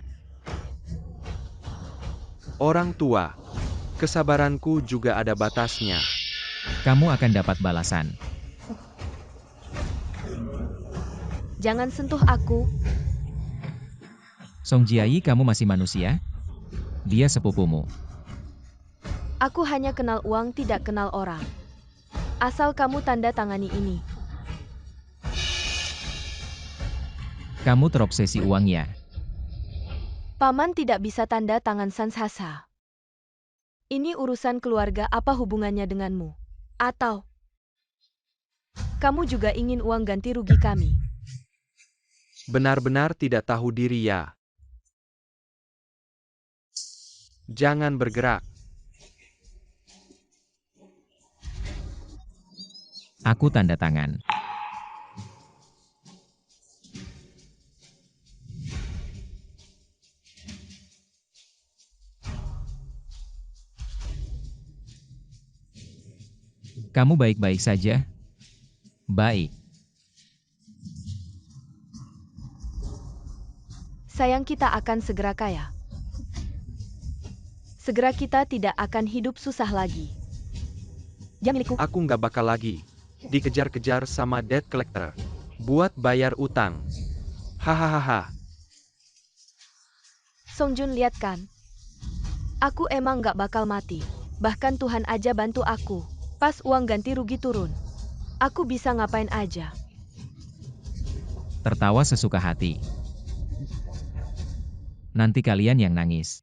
Orang tua, kesabaranku juga ada batasnya. kamu akan dapat balasan. Jangan sentuh aku. Song Jiayi, kamu masih manusia? Dia sepupumu. Aku hanya kenal uang, tidak kenal orang. Asal kamu tanda tangani ini. Kamu terobsesi uang ya? Paman tidak bisa tanda tangan Sansasa. Ini urusan keluarga, apa hubungannya denganmu? Atau kamu juga ingin uang ganti rugi kami? Benar-benar tidak tahu diri ya. Jangan bergerak. Aku tanda tangan. Kamu baik-baik saja? Baik. Sayang, kita akan segera kaya. Segera kita tidak akan hidup susah lagi. Dia milikku. Aku nggak bakal lagi dikejar-kejar sama debt collector buat bayar utang. Hahaha. Song Jun, lihat kan? Aku emang nggak bakal mati. Bahkan Tuhan aja bantu aku. Pas uang ganti rugi turun, aku bisa ngapain aja. Tertawa sesuka hati. Nanti kalian yang nangis.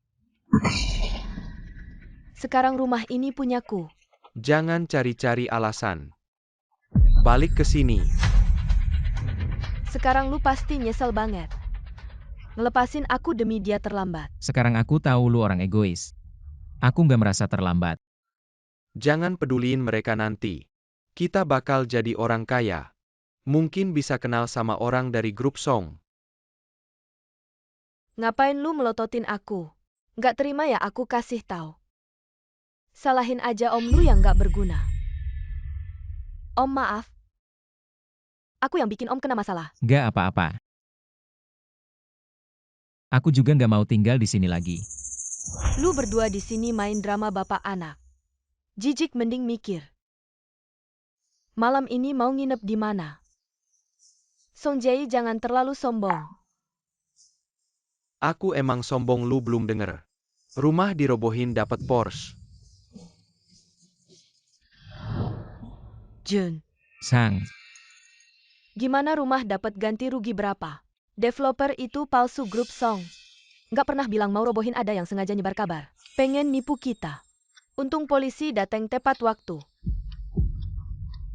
Sekarang rumah ini punyaku. Jangan cari-cari alasan. Balik ke sini. Sekarang lu pasti nyesel banget. Ngelepasin aku demi dia terlambat. Sekarang aku tahu lu orang egois. Aku nggak merasa terlambat. Jangan peduliin mereka nanti. Kita bakal jadi orang kaya. Mungkin bisa kenal sama orang dari grup Song. Ngapain lu melototin aku? Nggak terima ya aku kasih tahu. Salahin aja om lu yang nggak berguna. Om maaf. Aku yang bikin om kena masalah. Nggak apa-apa. Aku juga nggak mau tinggal di sini lagi. Lu berdua di sini main drama bapak anak. Jijik, mending mikir. Malam ini mau nginep di mana? Song Jae, jangan terlalu sombong. Aku emang sombong, lu belum denger. Rumah dirobohin dapat Porsche. Jun, Sang, gimana rumah dapat ganti rugi berapa? Developer itu palsu grup Song. Nggak pernah bilang mau robohin, ada yang sengaja nyebar kabar. Pengen nipu kita. Untung polisi datang tepat waktu.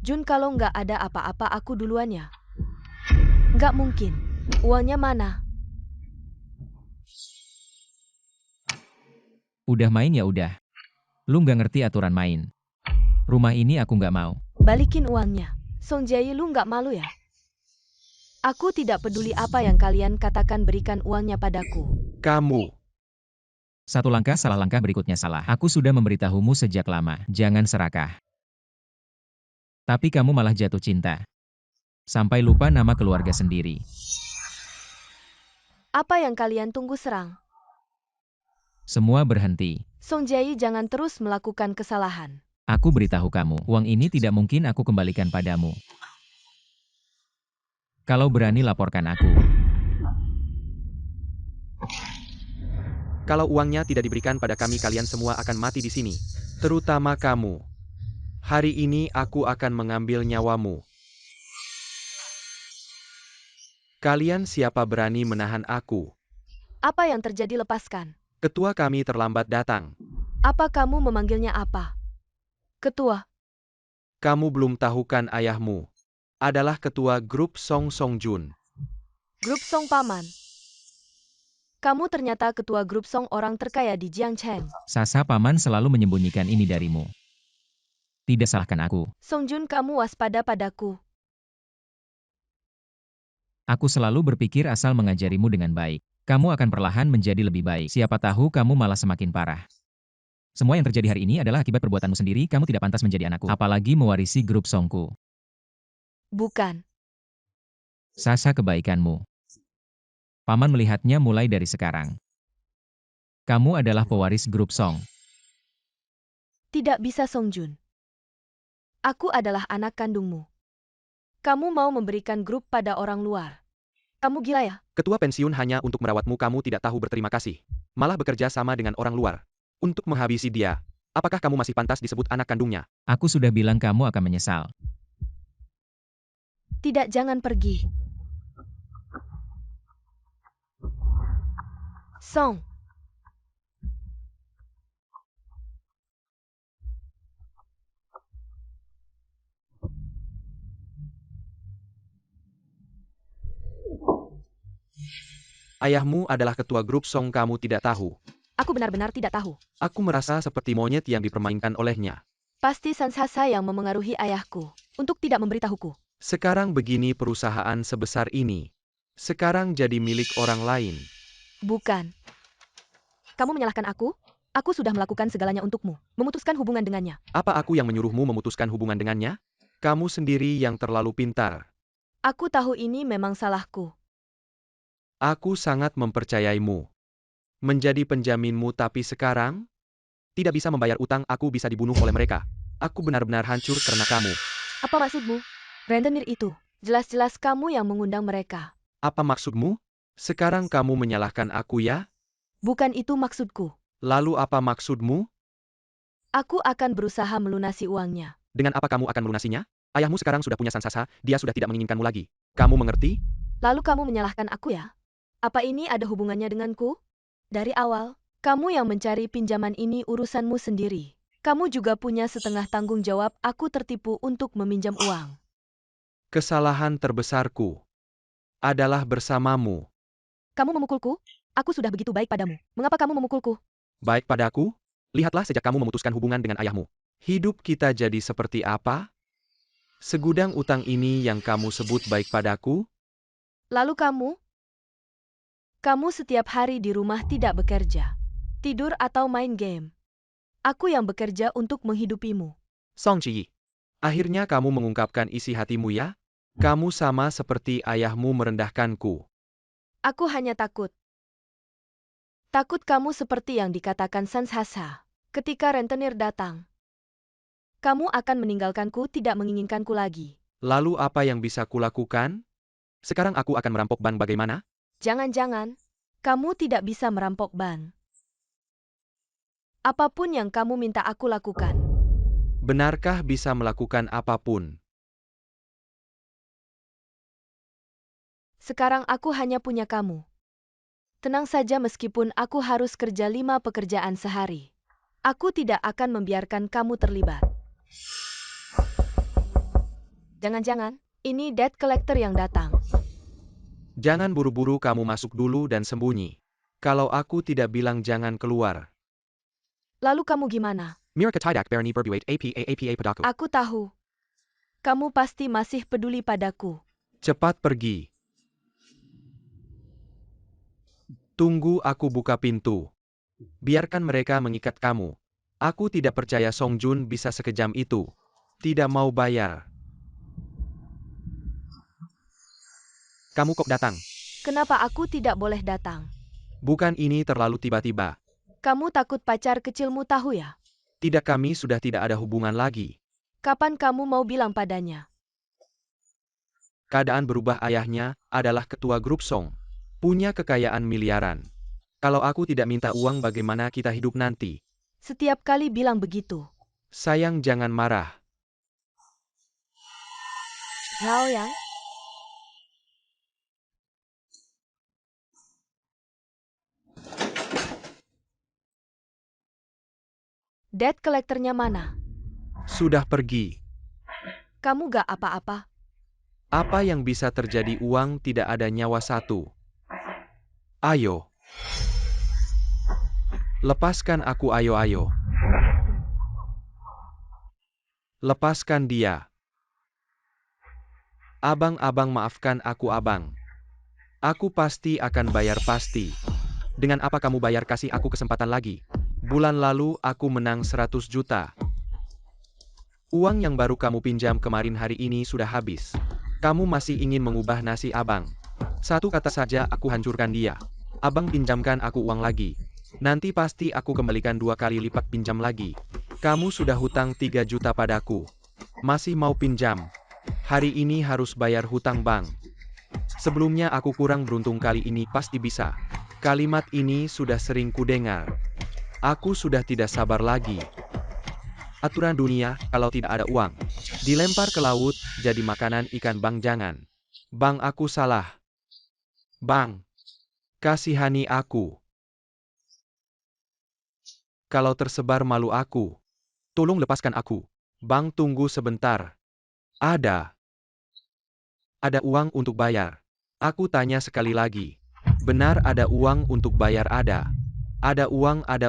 Jun, kalau nggak ada apa-apa aku duluan ya. Nggak mungkin. Uangnya mana? udah main ya udah. Lu nggak ngerti aturan main. Rumah ini aku nggak mau. Balikin uangnya. Song Jae, lu nggak malu ya? Aku tidak peduli apa yang kalian katakan, berikan uangnya padaku. Kamu Satu langkah salah, langkah berikutnya salah. Aku sudah memberitahumu sejak lama, jangan serakah. Tapi kamu malah jatuh cinta. Sampai lupa nama keluarga sendiri. Apa yang kalian tunggu serang? Semua berhenti. Song Jae jangan terus melakukan kesalahan. Aku beritahu kamu, uang ini tidak mungkin aku kembalikan padamu. Kalau berani laporkan aku. Kalau uangnya tidak diberikan pada kami, kalian semua akan mati di sini. Terutama kamu. Hari ini aku akan mengambil nyawamu. Kalian siapa berani menahan aku? Apa yang terjadi, lepaskan. Ketua kami terlambat datang. Apa kamu memanggilnya apa? Ketua. Kamu belum tahu kan ayahmu adalah ketua grup Song Songjun. Grup Song Paman. Kamu ternyata ketua grup Song, orang terkaya di Jiangcheng. Sasa, paman selalu menyembunyikan ini darimu. Tidak salahkan aku. Songjun, kamu waspada padaku. Aku selalu berpikir asal mengajarimu dengan baik. Kamu akan perlahan menjadi lebih baik. Siapa tahu kamu malah semakin parah. Semua yang terjadi hari ini adalah akibat perbuatanmu sendiri. Kamu tidak pantas menjadi anakku. Apalagi mewarisi grup Songku. Bukan. Sasa, kebaikanmu. Paman melihatnya mulai dari sekarang. Kamu adalah pewaris grup Song. Tidak bisa, Songjun. Aku adalah anak kandungmu. Kamu mau memberikan grup pada orang luar. Kamu gila ya? Ketua pensiun hanya untuk merawatmu, kamu tidak tahu berterima kasih. Malah bekerja sama dengan orang luar. Untuk menghabisi dia. Apakah kamu masih pantas disebut anak kandungnya? Aku sudah bilang kamu akan menyesal. Tidak, jangan pergi. Song. Ayahmu adalah ketua grup Song, kamu tidak tahu. Aku benar-benar tidak tahu. Aku merasa seperti monyet yang dipermainkan olehnya. Pasti Sansasa yang memengaruhi ayahku untuk tidak memberitahuku. Sekarang begini, perusahaan sebesar ini sekarang jadi milik orang lain. Bukan. Kamu menyalahkan aku? Aku sudah melakukan segalanya untukmu, memutuskan hubungan dengannya. Apa aku yang menyuruhmu memutuskan hubungan dengannya? Kamu sendiri yang terlalu pintar. Aku tahu ini memang salahku. Aku sangat mempercayaimu. Menjadi penjaminmu, tapi sekarang tidak bisa membayar utang, aku bisa dibunuh oleh mereka. Aku benar-benar hancur karena kamu. Apa maksudmu? Rentenir itu. Jelas-jelas kamu yang mengundang mereka. Apa maksudmu? Sekarang kamu menyalahkan aku ya? Bukan itu maksudku. Lalu apa maksudmu? Aku akan berusaha melunasi uangnya. Dengan apa kamu akan melunasinya? Ayahmu sekarang sudah punya Sansasa, dia sudah tidak menginginkanmu lagi. Kamu mengerti? Lalu kamu menyalahkan aku ya? Apa ini ada hubungannya denganku? Dari awal, kamu yang mencari pinjaman ini urusanmu sendiri. Kamu juga punya setengah tanggung jawab, aku tertipu untuk meminjam uang. Kesalahan terbesarku adalah bersamamu. Kamu memukulku? Aku sudah begitu baik padamu. Mengapa kamu memukulku? Baik padaku? Lihatlah sejak kamu memutuskan hubungan dengan ayahmu. Hidup kita jadi seperti apa? Segudang utang ini yang kamu sebut baik padaku? Lalu kamu? Kamu setiap hari di rumah tidak bekerja. Tidur atau main game. Aku yang bekerja untuk menghidupimu. Song Ji, akhirnya kamu mengungkapkan isi hatimu ya? Kamu sama seperti ayahmu merendahkanku. Aku hanya takut. Takut kamu seperti yang dikatakan Sansasa. Ketika rentenir datang. Kamu akan meninggalkanku, tidak menginginkanku lagi. Lalu apa yang bisa kulakukan? Sekarang aku akan merampok bank, bagaimana? Jangan-jangan, kamu tidak bisa merampok bank. Apapun yang kamu minta aku lakukan. Benarkah bisa melakukan apapun? Sekarang aku hanya punya kamu. Tenang saja, meskipun aku harus kerja 5 pekerjaan sehari. Aku tidak akan membiarkan kamu terlibat. Jangan-jangan, ini debt collector yang datang. Jangan buru-buru, kamu masuk dulu dan sembunyi. Kalau aku tidak bilang jangan keluar. Lalu kamu gimana? Mirka tidak berani berbuat apa padaku. Aku tahu. Kamu pasti masih peduli padaku. Cepat pergi. Tunggu aku buka pintu. Biarkan mereka mengikat kamu. Aku tidak percaya Song Jun bisa sekejam itu. Tidak mau bayar. Kamu kok datang? Kenapa aku tidak boleh datang? Bukan ini terlalu tiba-tiba. Kamu takut pacar kecilmu tahu ya? Tidak, kami sudah tidak ada hubungan lagi. Kapan kamu mau bilang padanya? Keadaan berubah, ayahnya adalah ketua grup Song. Punya kekayaan miliaran. Kalau aku tidak minta uang, bagaimana kita hidup nanti? Setiap kali bilang begitu. Sayang, jangan marah. Zhao Yang? Debt collector-nya mana? Sudah pergi. Kamu gak apa-apa? Apa yang bisa terjadi, uang tidak ada nyawa satu. Ayo. Lepaskan aku, ayo. Lepaskan dia. Abang, maafkan aku, abang. Aku pasti akan bayar, pasti. Dengan apa kamu bayar? Kasih aku kesempatan lagi. Bulan lalu aku menang 100 juta. Uang yang baru kamu pinjam kemarin hari ini sudah habis. Kamu masih ingin mengubah nasib abang. Satu kata saja aku hancurkan dia. Abang pinjamkan aku uang lagi. Nanti pasti aku kembalikan 2 kali lipat pinjam lagi. Kamu sudah hutang 3 juta padaku. Masih mau pinjam? Hari ini harus bayar hutang bang. Sebelumnya aku kurang beruntung, kali ini pasti bisa. Kalimat ini sudah sering kudengar. Aku sudah tidak sabar lagi. Aturan dunia, kalau tidak ada uang, dilempar ke laut, jadi makanan ikan. Bang, jangan. Bang, aku salah. Bang, kasihani aku. Kalau tersebar malu aku. Tolong lepaskan aku. Bang, tunggu sebentar. Ada uang untuk bayar. Aku tanya sekali lagi. Benar ada uang untuk bayar? Ada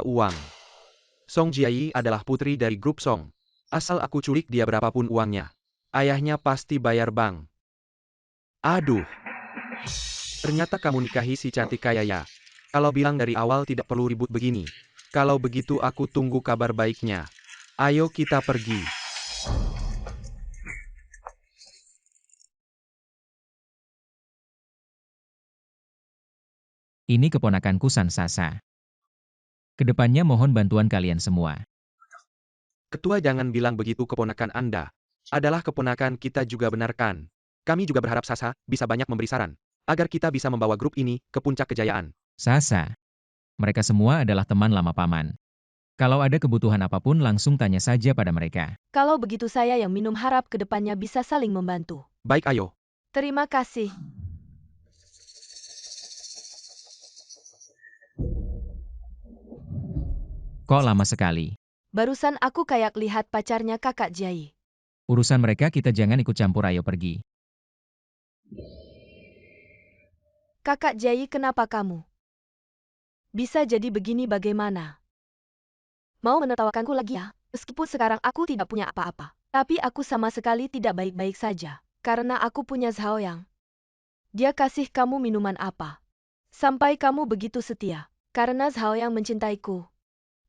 uang. Song Jiayi adalah putri dari grup Song. Asal aku culik dia berapapun uangnya, ayahnya pasti bayar bang. Aduh. Ternyata kamu nikahi si cantik kaya ya. Kalau bilang dari awal tidak perlu ribut begini. Kalau begitu aku tunggu kabar baiknya. Ayo kita pergi. Ini keponakanku San Sasa. Kedepannya mohon bantuan kalian semua. Ketua, jangan bilang begitu, keponakan Anda adalah keponakan kita juga, benarkan. Kami juga berharap Sasa bisa banyak memberi saran, agar kita bisa membawa grup ini ke puncak kejayaan. Sasa. Mereka semua adalah teman lama paman. Kalau ada kebutuhan apapun langsung tanya saja pada mereka. Kalau begitu saya yang minum, harap kedepannya bisa saling membantu. Baik, ayo. Terima kasih. Kok lama sekali? Barusan aku kayak lihat pacarnya kakak Jiayi. Urusan mereka kita jangan ikut campur, ayo pergi. Kakak Jiayi, kenapa kamu bisa jadi begini? Bagaimana? Mau menertawakanku lagi ya? Meskipun sekarang aku tidak punya apa-apa, tapi aku sama sekali tidak baik-baik saja. Karena aku punya Zhao Yang. Dia kasih kamu minuman apa? Sampai kamu begitu setia. Karena Zhao Yang mencintaiku.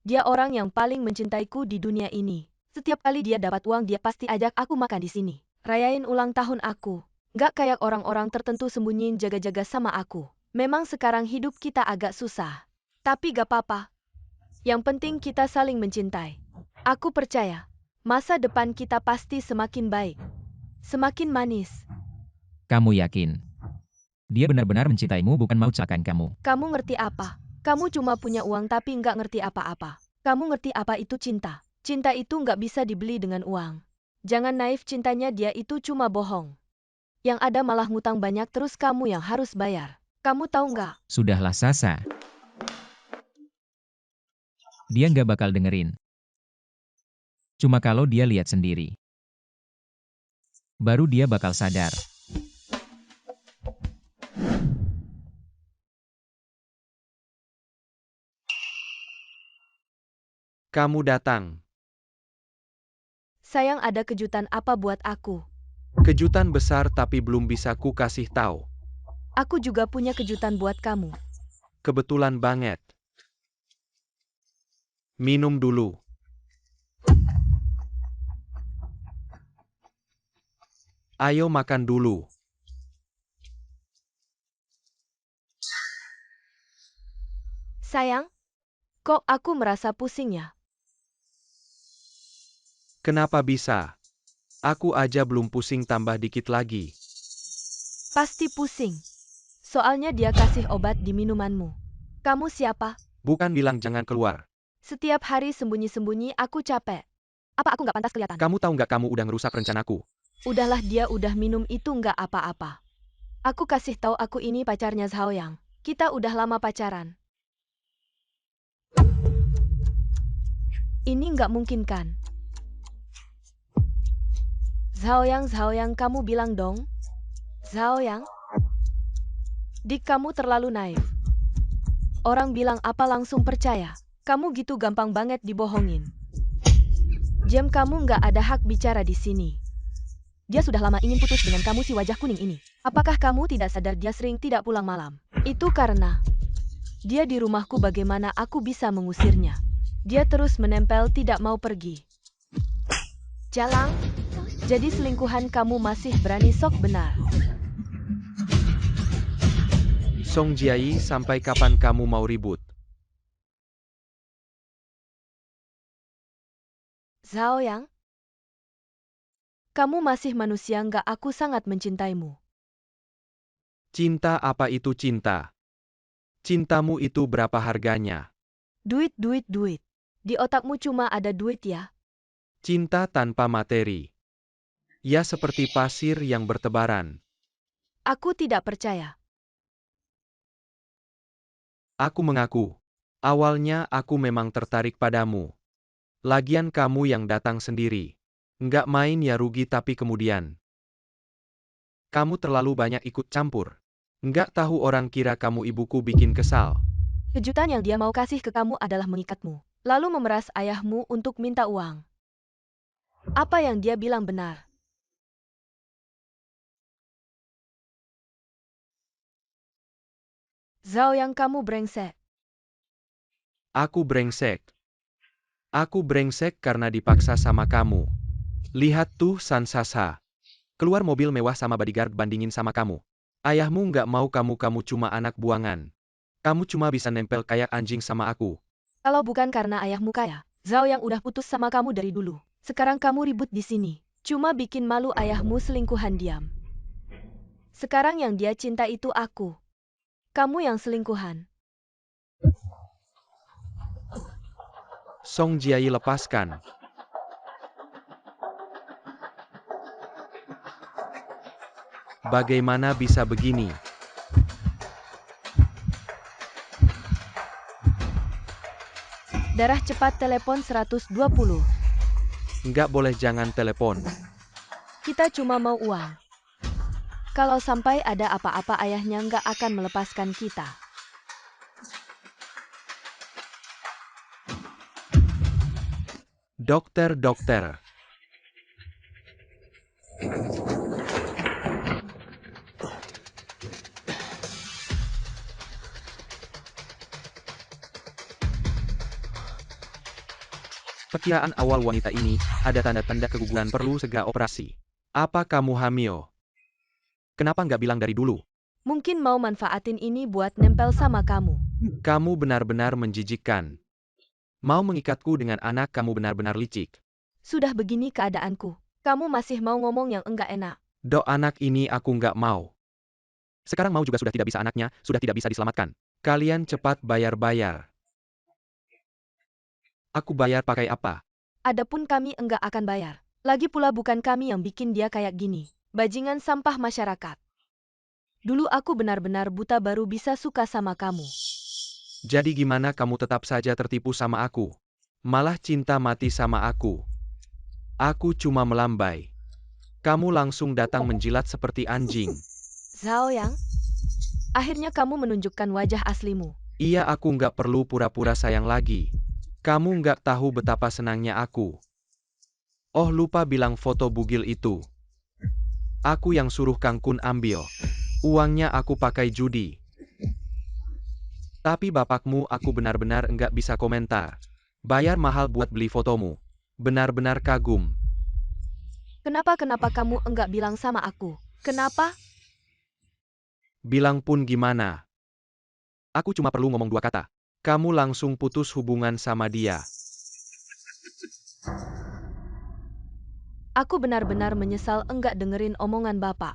Dia orang yang paling mencintaiku di dunia ini. Setiap kali dia dapat uang, dia pasti ajak aku makan di sini. Rayain ulang tahun aku. Gak kayak orang-orang tertentu sembunyiin jaga-jaga sama aku. Memang sekarang hidup kita agak susah. Tapi gak apa-apa. Yang penting kita saling mencintai. Aku percaya, masa depan kita pasti semakin baik. Semakin manis. Kamu yakin? Dia benar-benar mencintaimu, bukan mau celakain kamu. Kamu ngerti apa? Kamu cuma punya uang tapi nggak ngerti apa-apa. Kamu ngerti apa itu cinta? Cinta itu nggak bisa dibeli dengan uang. Jangan naif, cintanya dia itu cuma bohong. Yang ada malah ngutang banyak, terus kamu yang harus bayar. Kamu tahu nggak? Sudahlah Sasa. Dia nggak bakal dengerin. Cuma kalau dia lihat sendiri, baru dia bakal sadar. Kamu datang. Sayang, ada kejutan apa buat aku? Kejutan besar tapi belum bisa ku kasih tahu. Aku juga punya kejutan buat kamu. Kebetulan banget. Minum dulu. Ayo makan dulu. Sayang, kok aku merasa pusing ya? Kenapa bisa? Aku aja belum pusing tambah dikit lagi. Pasti pusing. Soalnya dia kasih obat di minumanmu. Kamu siapa? Bukan bilang jangan keluar. Setiap hari sembunyi-sembunyi aku capek. Apa aku nggak pantas kelihatan? Kamu tahu nggak kamu udah ngerusak rencanaku? Udahlah dia udah minum itu nggak apa-apa. Aku kasih tahu aku ini pacarnya Zhao Yang. Kita udah lama pacaran. Ini nggak mungkin kan? Zhao Yang kamu bilang dong. Zhao Yang? Dik kamu terlalu naif. Orang bilang apa langsung percaya. Kamu gitu gampang banget dibohongin. Jam kamu nggak ada hak bicara di sini. Dia sudah lama ingin putus dengan kamu si wajah kuning ini. Apakah kamu tidak sadar dia sering tidak pulang malam? Itu karena dia di rumahku bagaimana aku bisa mengusirnya. Dia terus menempel tidak mau pergi. Jalang, jadi selingkuhan kamu masih berani sok benar. Song Jiai, sampai kapan kamu mau ribut? Zhao Yang? Kamu masih manusia nggak? Aku sangat mencintaimu. Cinta apa itu cinta? Cintamu itu berapa harganya? Duit. Di otakmu cuma ada duit ya? Cinta tanpa materi. Ya seperti pasir yang bertebaran. Aku tidak percaya. Aku mengaku. Awalnya aku memang tertarik padamu. Lagian kamu yang datang sendiri. Nggak main ya rugi tapi kemudian. Kamu terlalu banyak ikut campur. Nggak tahu orang kira kamu ibuku bikin kesal. Kejutan yang dia mau kasih ke kamu adalah mengikatmu. Lalu memeras ayahmu untuk minta uang. Apa yang dia bilang benar. Zhao Yang kamu brengsek. Aku brengsek. Aku brengsek karena dipaksa sama kamu. Lihat tuh Sansasa. Keluar mobil mewah sama bodyguard bandingin sama kamu. Ayahmu nggak mau kamu cuma anak buangan. Kamu cuma bisa nempel kayak anjing sama aku. Kalau bukan karena ayahmu kaya, Zhao Yang udah putus sama kamu dari dulu. Sekarang kamu ribut di sini. Cuma bikin malu ayahmu selingkuhan diam. Sekarang yang dia cinta itu aku. Kamu yang selingkuhan. Song Jiai, lepaskan. Bagaimana bisa begini? Darah cepat telepon 120. Nggak boleh, jangan telepon. Kita cuma mau uang. Kalau sampai ada apa-apa ayahnya nggak akan melepaskan kita. Dokter. Perkiraan awal wanita ini, ada tanda-tanda keguguran perlu segera operasi. Apa kamu hamil? Kenapa nggak bilang dari dulu? Mungkin mau manfaatin ini buat nempel sama kamu. Kamu benar-benar menjijikkan. Mau mengikatku dengan anak kamu benar-benar licik. Sudah begini keadaanku. Kamu masih mau ngomong yang enggak enak. Dok, anak ini aku nggak mau. Sekarang mau juga sudah tidak bisa, anaknya sudah tidak bisa diselamatkan. Kalian cepat bayar. Aku bayar pakai apa? Adapun kami enggak akan bayar. Lagi pula bukan kami yang bikin dia kayak gini. Bajingan sampah masyarakat. Dulu aku benar-benar buta baru bisa suka sama kamu. Jadi gimana kamu tetap saja tertipu sama aku? Malah cinta mati sama aku. Aku cuma melambai. Kamu langsung datang menjilat seperti anjing. Zhao Yang, akhirnya kamu menunjukkan wajah aslimu. Iya, aku nggak perlu pura-pura sayang lagi. Kamu nggak tahu betapa senangnya aku. Oh, lupa bilang foto bugil itu. Aku yang suruh Kang Kun ambil. Uangnya aku pakai judi. Tapi bapakmu aku benar-benar enggak bisa komentar. Bayar mahal buat beli fotomu. Benar-benar kagum. Kenapa kamu enggak bilang sama aku? Kenapa? Bilang pun gimana? Aku cuma perlu ngomong 2 kata. Kamu langsung putus hubungan sama dia. Aku benar-benar menyesal enggak dengerin omongan Bapak.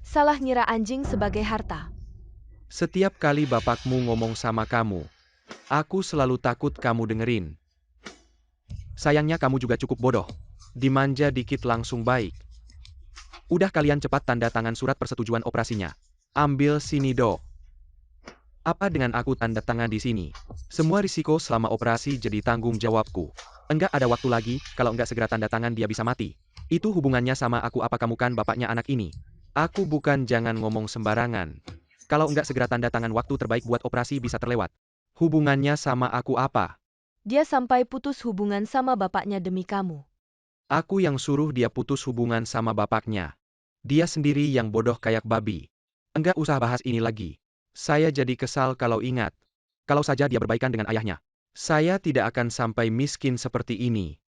Salah ngira anjing sebagai harta. Setiap kali bapakmu ngomong sama kamu, aku selalu takut kamu dengerin. Sayangnya kamu juga cukup bodoh. Dimanja dikit langsung baik. Udah kalian cepat tanda tangan surat persetujuan operasinya. Ambil sini dok. Apa dengan aku tanda tangan di sini? Semua risiko selama operasi jadi tanggung jawabku. Enggak ada waktu lagi, kalau enggak segera tanda tangan dia bisa mati. Itu hubungannya sama aku, apa kamu kan bapaknya anak ini? Aku bukan, jangan ngomong sembarangan. Kalau enggak segera tanda tangan, waktu terbaik buat operasi bisa terlewat. Hubungannya sama aku apa? Dia sampai putus hubungan sama bapaknya demi kamu. Aku yang suruh dia putus hubungan sama bapaknya. Dia sendiri yang bodoh kayak babi. Enggak usah bahas ini lagi. Saya jadi kesal kalau ingat. Kalau saja dia berbaikan dengan ayahnya. Saya tidak akan sampai miskin seperti ini.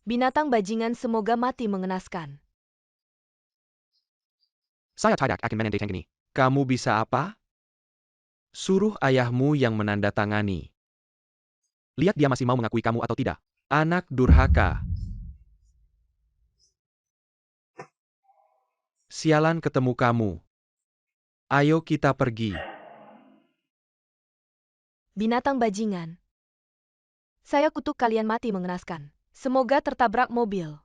Binatang bajingan semoga mati mengenaskan. Saya tidak akan menandatangani ini. Kamu bisa apa? Suruh ayahmu yang menandatangani. Lihat dia masih mau mengakui kamu atau tidak. Anak durhaka. Sialan ketemu kamu. Ayo kita pergi. Binatang bajingan. Saya kutuk kalian mati mengenaskan. Semoga tertabrak mobil.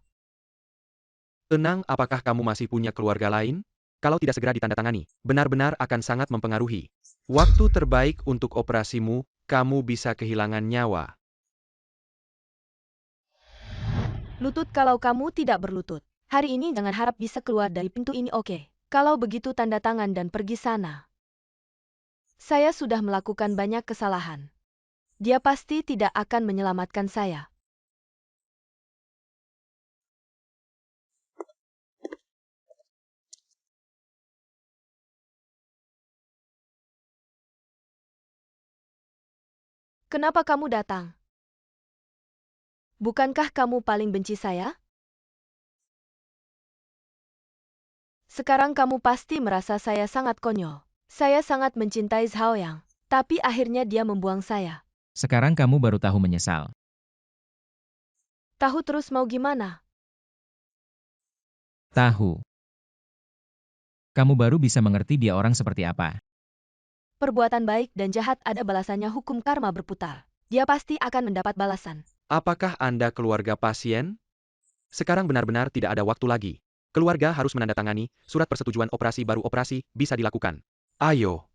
Tenang, apakah kamu masih punya keluarga lain? Kalau tidak segera ditandatangani, benar-benar akan sangat mempengaruhi. Waktu terbaik untuk operasimu, kamu bisa kehilangan nyawa. Lutut kalau kamu tidak berlutut. Hari ini jangan harap bisa keluar dari pintu ini, oke? Kalau begitu tanda tangan dan pergi sana. Saya sudah melakukan banyak kesalahan. Dia pasti tidak akan menyelamatkan saya. Kenapa kamu datang? Bukankah kamu paling benci saya? Sekarang kamu pasti merasa saya sangat konyol. Saya sangat mencintai Zhao Yang, tapi akhirnya dia membuang saya. Sekarang kamu baru tahu menyesal. Tahu terus mau gimana? Tahu. Kamu baru bisa mengerti dia orang seperti apa. Perbuatan baik dan jahat ada balasannya, hukum karma berputar. Dia pasti akan mendapat balasan. Apakah Anda keluarga pasien? Sekarang benar-benar tidak ada waktu lagi. Keluarga harus menandatangani surat persetujuan operasi, baru operasi bisa dilakukan. Ayo.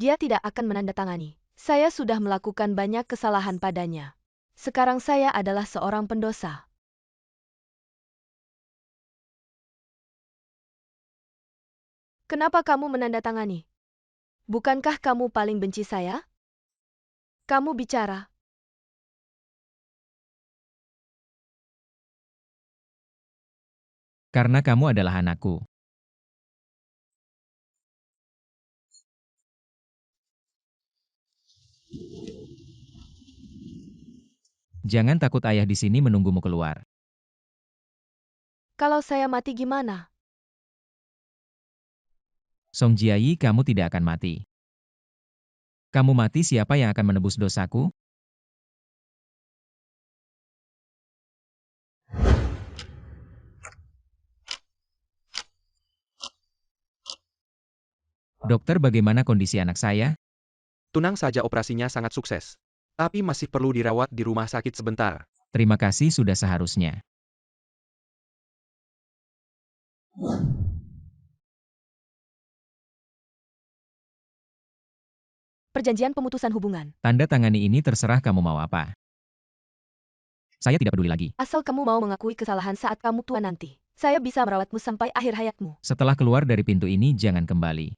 Dia tidak akan menandatangani. Saya sudah melakukan banyak kesalahan padanya. Sekarang saya adalah seorang pendosa. Kenapa kamu menandatangani? Bukankah kamu paling benci saya? Kamu bicara. Karena kamu adalah anakku. Jangan takut, ayah di sini menunggumu keluar. Kalau saya mati gimana? Song Jiayi, kamu tidak akan mati. Kamu mati, siapa yang akan menebus dosaku? Dokter, bagaimana kondisi anak saya? Tunang saja, operasinya sangat sukses. Tapi masih perlu dirawat di rumah sakit sebentar. Terima kasih, sudah seharusnya. Perjanjian pemutusan hubungan. Tanda tangani ini, terserah kamu mau apa. Saya tidak peduli lagi. Asal kamu mau mengakui kesalahan saat kamu tua nanti. Saya bisa merawatmu sampai akhir hayatmu. Setelah keluar dari pintu ini, jangan kembali.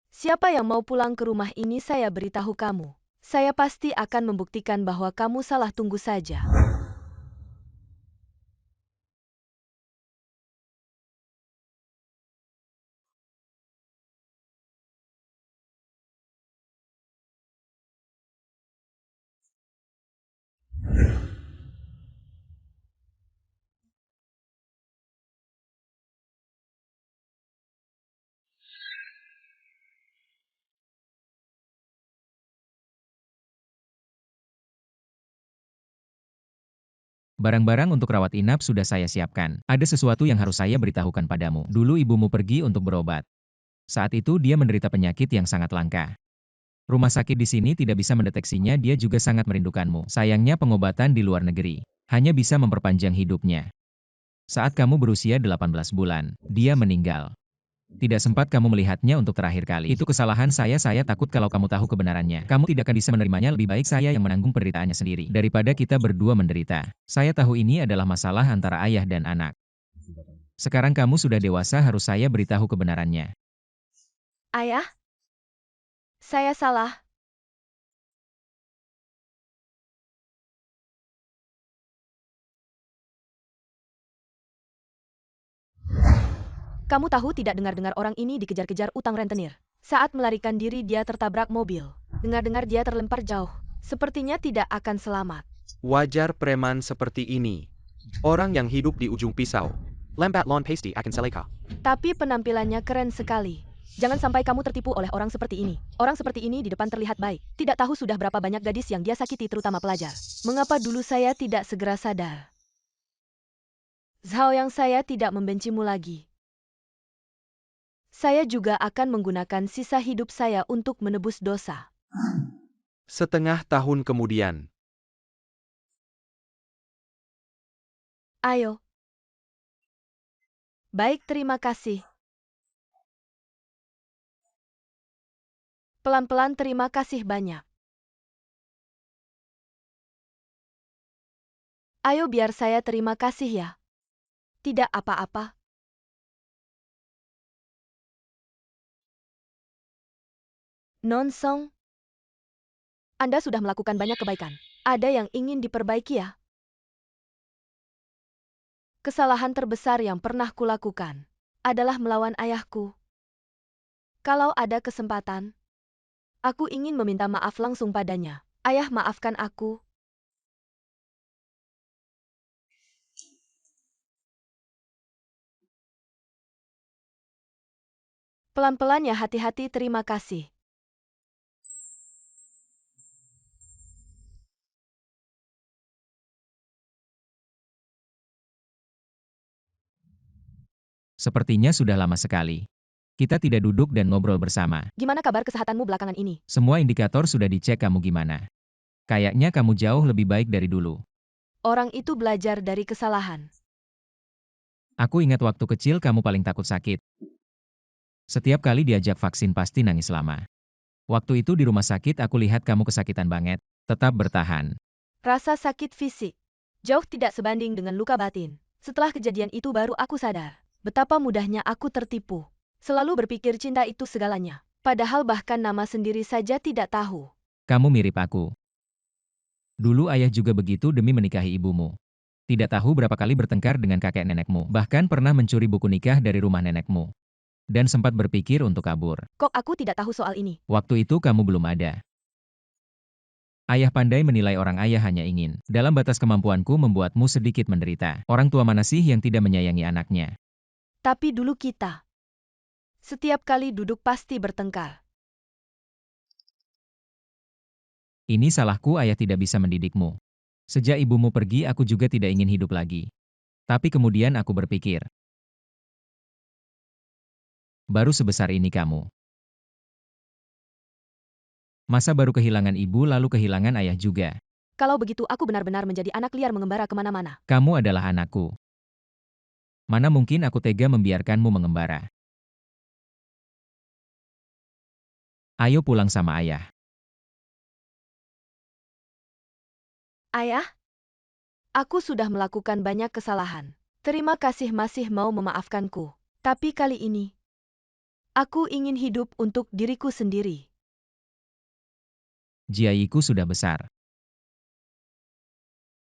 Siapa yang mau pulang ke rumah ini, saya beritahu kamu. Saya pasti akan membuktikan bahwa kamu salah, tunggu saja. Barang-barang untuk rawat inap sudah saya siapkan. Ada sesuatu yang harus saya beritahukan padamu. Dulu ibumu pergi untuk berobat. Saat itu dia menderita penyakit yang sangat langka. Rumah sakit di sini tidak bisa mendeteksinya, dia juga sangat merindukanmu. Sayangnya pengobatan di luar negeri hanya bisa memperpanjang hidupnya. Saat kamu berusia 18 bulan, dia meninggal. Tidak sempat kamu melihatnya untuk terakhir kali. Itu kesalahan saya takut kalau kamu tahu kebenarannya. Kamu tidak akan bisa menerimanya, lebih baik saya yang menanggung penderitaannya sendiri. Daripada kita berdua menderita. Saya tahu ini adalah masalah antara ayah dan anak. Sekarang kamu sudah dewasa, harus saya beritahu kebenarannya. Ayah? Saya salah. Kamu tahu tidak, dengar-dengar orang ini dikejar-kejar utang rentenir. Saat melarikan diri dia tertabrak mobil. Dengar-dengar dia terlempar jauh. Sepertinya tidak akan selamat. Wajar preman seperti ini. Orang yang hidup di ujung pisau. Lambat laun pasti akan seleka. Tapi penampilannya keren sekali. Jangan sampai kamu tertipu oleh orang seperti ini. Orang seperti ini di depan terlihat baik. Tidak tahu sudah berapa banyak gadis yang dia sakiti, terutama pelajar. Mengapa dulu saya tidak segera sadar? Zhao Yang, saya tidak membencimu lagi. Saya juga akan menggunakan sisa hidup saya untuk menebus dosa. Setengah tahun kemudian. Ayo. Baik, terima kasih. Pelan-pelan, terima kasih banyak. Ayo, biar saya terima kasih ya. Tidak apa-apa. Nonsong, Anda sudah melakukan banyak kebaikan. Ada yang ingin diperbaiki ya? Kesalahan terbesar yang pernah kulakukan adalah melawan ayahku. Kalau ada kesempatan, aku ingin meminta maaf langsung padanya. Ayah, maafkan aku. Pelan-pelan ya, hati-hati, terima kasih. Sepertinya sudah lama sekali. Kita tidak duduk dan ngobrol bersama. Gimana kabar kesehatanmu belakangan ini? Semua indikator sudah dicek, kamu gimana? Kayaknya kamu jauh lebih baik dari dulu. Orang itu belajar dari kesalahan. Aku ingat waktu kecil kamu paling takut sakit. Setiap kali diajak vaksin pasti nangis lama. Waktu itu di rumah sakit aku lihat kamu kesakitan banget. Tetap bertahan. Rasa sakit fisik jauh tidak sebanding dengan luka batin. Setelah kejadian itu baru aku sadar betapa mudahnya aku tertipu. Selalu berpikir cinta itu segalanya. Padahal bahkan nama sendiri saja tidak tahu. Kamu mirip aku. Dulu ayah juga begitu demi menikahi ibumu. Tidak tahu berapa kali bertengkar dengan kakek nenekmu. Bahkan pernah mencuri buku nikah dari rumah nenekmu. Dan sempat berpikir untuk kabur. Kok aku tidak tahu soal ini? Waktu itu kamu belum ada. Ayah pandai menilai orang, ayah hanya ingin, dalam batas kemampuanku, membuatmu sedikit menderita. Orang tua mana sih yang tidak menyayangi anaknya? Tapi dulu kita setiap kali duduk pasti bertengkar. Ini salahku, ayah tidak bisa mendidikmu. Sejak ibumu pergi aku juga tidak ingin hidup lagi. Tapi kemudian aku berpikir, baru sebesar ini kamu. Masa baru kehilangan ibu lalu kehilangan ayah juga. Kalau begitu aku benar-benar menjadi anak liar mengembara kemana-mana. Kamu adalah anakku. Mana mungkin aku tega membiarkanmu mengembara. Ayo pulang sama ayah. Ayah, aku sudah melakukan banyak kesalahan. Terima kasih masih mau memaafkanku. Tapi kali ini, aku ingin hidup untuk diriku sendiri. Jiayiku sudah besar.